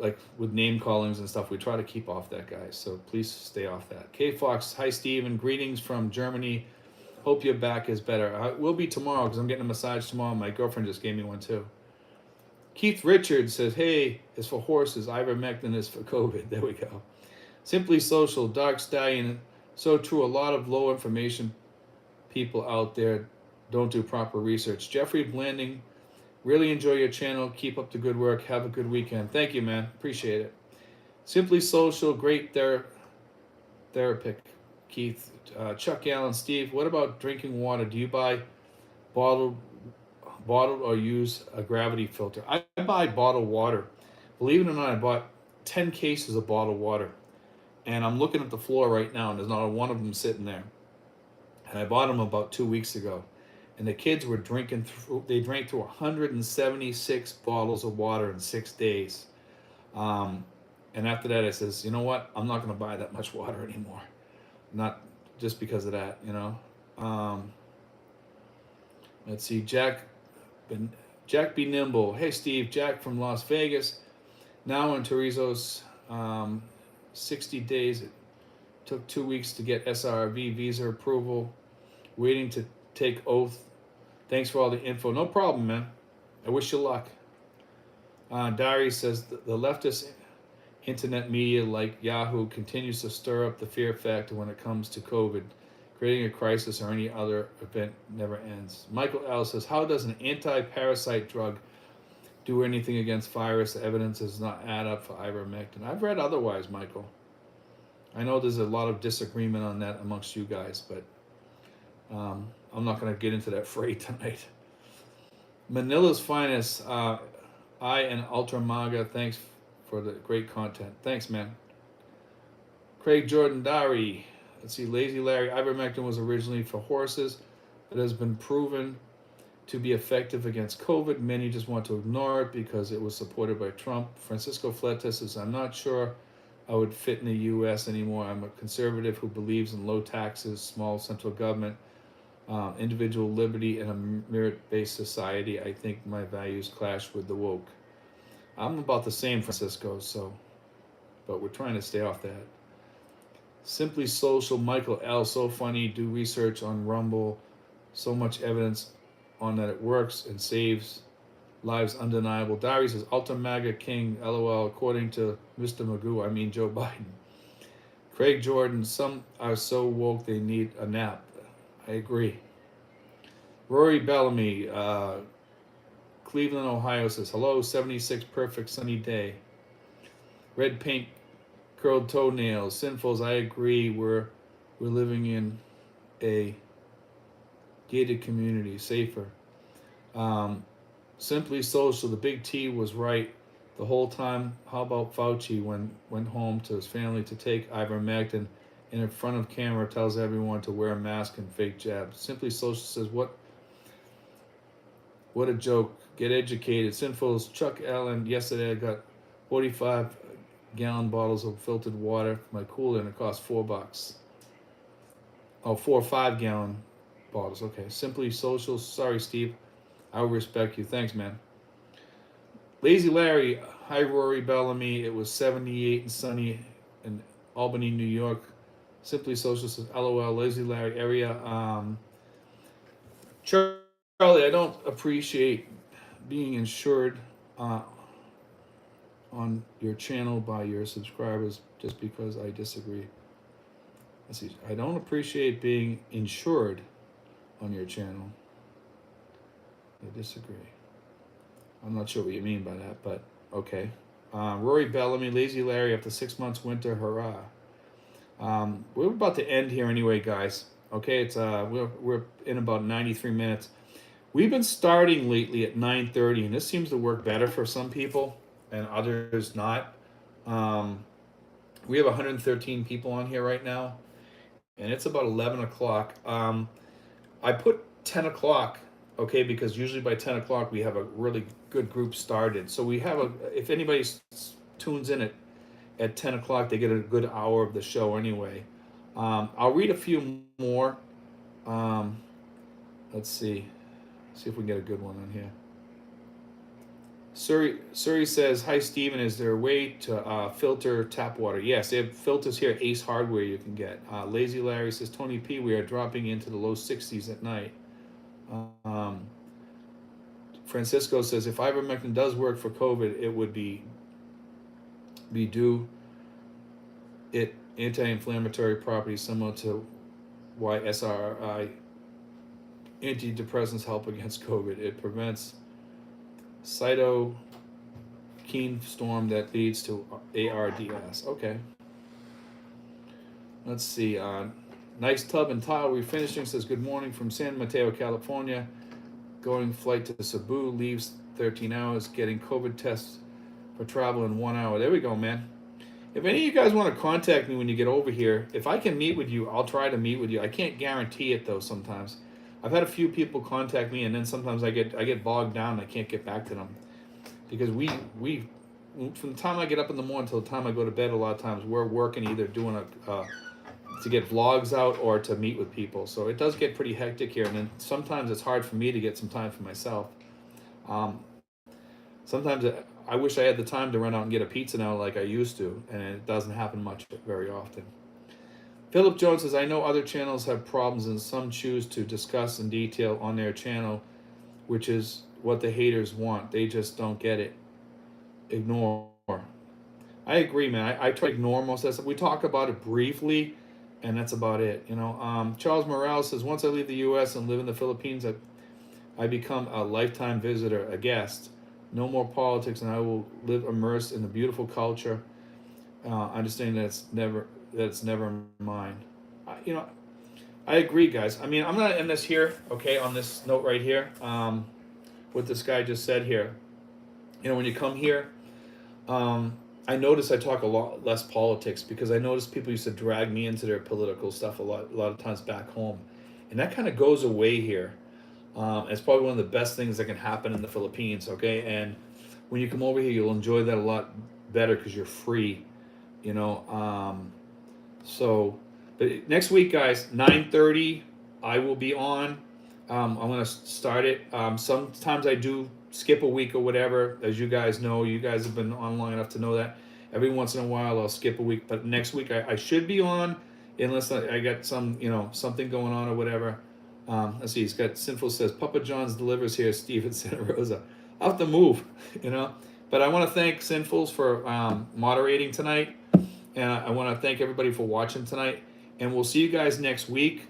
like with name callings and stuff. We try to keep off that, guys. So please stay off that. K Fox, hi Steven, greetings from Germany. Hope your back is better. I will be tomorrow because I'm getting a massage tomorrow. My girlfriend just gave me one too. Keith Richards says, hey, it's for horses. Ivermectin is for COVID. There we go. Simply Social, Dark Stallion. So true. A lot of low information people out there don't do proper research. Jeffrey Blanding, really enjoy your channel. Keep up the good work. Have a good weekend. Thank you, man. Appreciate it. Simply Social, great therapic. Keith, Chuck Allen, Steve, what about drinking water? Do you buy bottled or use a gravity filter? I buy bottled water. Believe it or not, I bought 10 cases of bottled water. And I'm looking at the floor right now, and there's not one of them sitting there. And I bought them about 2 weeks ago. And the kids were they drank through 176 bottles of water in 6 days. And after that, I says, you know what? I'm not going to buy that much water anymore. Not just because of that, you know. Let's see, Jack Be Nimble. Hey, Steve, Jack from Las Vegas. Now in Torizo's 60 days. It took 2 weeks to get SRV visa approval. Waiting to take oath. Thanks for all the info. No problem, man. I wish you luck. Diary says the leftist internet media like Yahoo continues to stir up the fear factor when it comes to COVID. Creating a crisis or any other event never ends. Michael L. says, how does an anti-parasite drug do anything against virus? The evidence does not add up for ivermectin. I've read otherwise, Michael. I know there's a lot of disagreement on that amongst you guys, but I'm not going to get into that fray tonight. Manila's Finest, I and Ultra Maga, thanks for the great content. Thanks, man. Craig Jordan Dari. Let's see, Lazy Larry. Ivermectin was originally for horses. It has been proven to be effective against COVID. Many just want to ignore it because it was supported by Trump. Francisco Fletes says, I'm not sure I would fit in the U.S. anymore. I'm a conservative who believes in low taxes, small central government, individual liberty, and a merit-based society. I think my values clash with the woke. I'm about the same, Francisco, but we're trying to stay off that. Simply Social, Michael L. So funny. Do research on Rumble. So much evidence on that it works and saves lives. Undeniable. Diary says, Ultra MAGA King, LOL. According to Mr. Magoo, I mean Joe Biden. Craig Jordan, some are so woke they need a nap. I agree. Rory Bellamy, Cleveland, Ohio says, hello, 76 perfect sunny day. Red paint, curled toenails, sinfuls. I agree. We're living in a gated community, safer. Simply Social. The big T was right the whole time. How about Fauci went home to his family to take ivermectin and in front of camera tells everyone to wear a mask and fake jabs. Simply Social says, what a joke. Get educated. Sinfuls. Chuck Allen. Yesterday I got 45-gallon bottles of filtered water for my cooler, and it cost $4. Oh, 4 or 5-gallon bottles. Okay. Simply Social. Sorry, Steve. I will respect you. Thanks, man. Lazy Larry. Hi, Rory Bellamy. It was 78 and sunny in Albany, New York. Simply Social says, LOL. Lazy Larry area. Charlie, I don't appreciate being insured on your channel by your subscribers just because I disagree. Let's see. I don't appreciate being insured on your channel. I disagree. I'm not sure what you mean by that, but okay. Rory Bellamy, Lazy Larry, after 6 months winter, hurrah. We're about to end here anyway, guys. Okay, it's we're in about 93 minutes. We've been starting lately at 9:30, and this seems to work better for some people and others not. We have 113 people on here right now, and it's about 11 o'clock. I put 10 o'clock, okay, because usually by 10 o'clock we have a really good group started. So we have if anybody tunes in at 10 o'clock, they get a good hour of the show anyway. I'll read a few more. Let's see if we can get a good one on here. Suri says, "Hi Steven, is there a way to filter tap water?" Yes, they have filters here at Ace Hardware you can get. Lazy Larry says, "Tony P, we are dropping into the low 60s at night." Um, Francisco says, "If ivermectin does work for COVID, it would be due it anti-inflammatory properties similar to why SRI antidepressants help against COVID. It prevents cytokine storm that leads to ARDS." Okay. Let's see. Nice Tub and Tile Refinishing says, "Good morning from San Mateo, California. Going flight to Cebu, leaves 13 hours. Getting COVID tests for travel in 1 hour." There we go, man. If any of you guys want to contact me when you get over here, if I can meet with you, I'll try to meet with you. I can't guarantee it though. Sometimes I've had a few people contact me, and then sometimes I get bogged down and I can't get back to them because we from the time I get up in the morning till the time I go to bed, a lot of times we're working either doing to get vlogs out or to meet with people. So it does get pretty hectic here, and then sometimes it's hard for me to get some time for myself. Sometimes I wish I had the time to run out and get a pizza now like I used to, and it doesn't happen much very often. Philip Jones says, "I know other channels have problems and some choose to discuss in detail on their channel, which is what the haters want. They just don't get it. Ignore." I agree, man. I try to ignore most of that stuff. We talk about it briefly, and that's about it. Charles Morales says, "Once I leave the U.S. and live in the Philippines, I become a lifetime visitor, a guest. No more politics, and I will live immersed in the beautiful culture. Understanding that it's never mine." I agree, guys. I mean, I'm gonna end this here, okay, on this note right here. What this guy just said here. When you come here, I notice I talk a lot less politics because I notice people used to drag me into their political stuff a lot of times back home, and that kind of goes away here. It's probably one of the best things that can happen in the Philippines, okay? And when you come over here, you'll enjoy that a lot better because you're free, you know. But next week, guys, 9:30, I will be on. I'm going to start it. Sometimes I do skip a week or whatever. As you guys know, you guys have been on long enough to know that. Every once in a while, I'll skip a week. But next week, I should be on unless I get something going on or whatever. Let's see, he's got Sinful says, "Papa John's delivers here, Steve in Santa Rosa." I'll have to move, But I want to thank Sinfuls for moderating tonight. And I want to thank everybody for watching tonight. And we'll see you guys next week.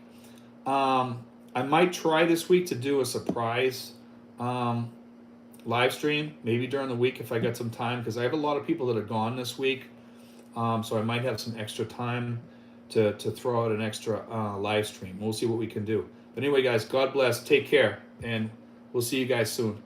I might try this week to do a surprise live stream, maybe during the week if I get some time, because I have a lot of people that are gone this week. So I might have some extra time to throw out an extra live stream. We'll see what we can do. But anyway, guys, God bless. Take care. And we'll see you guys soon.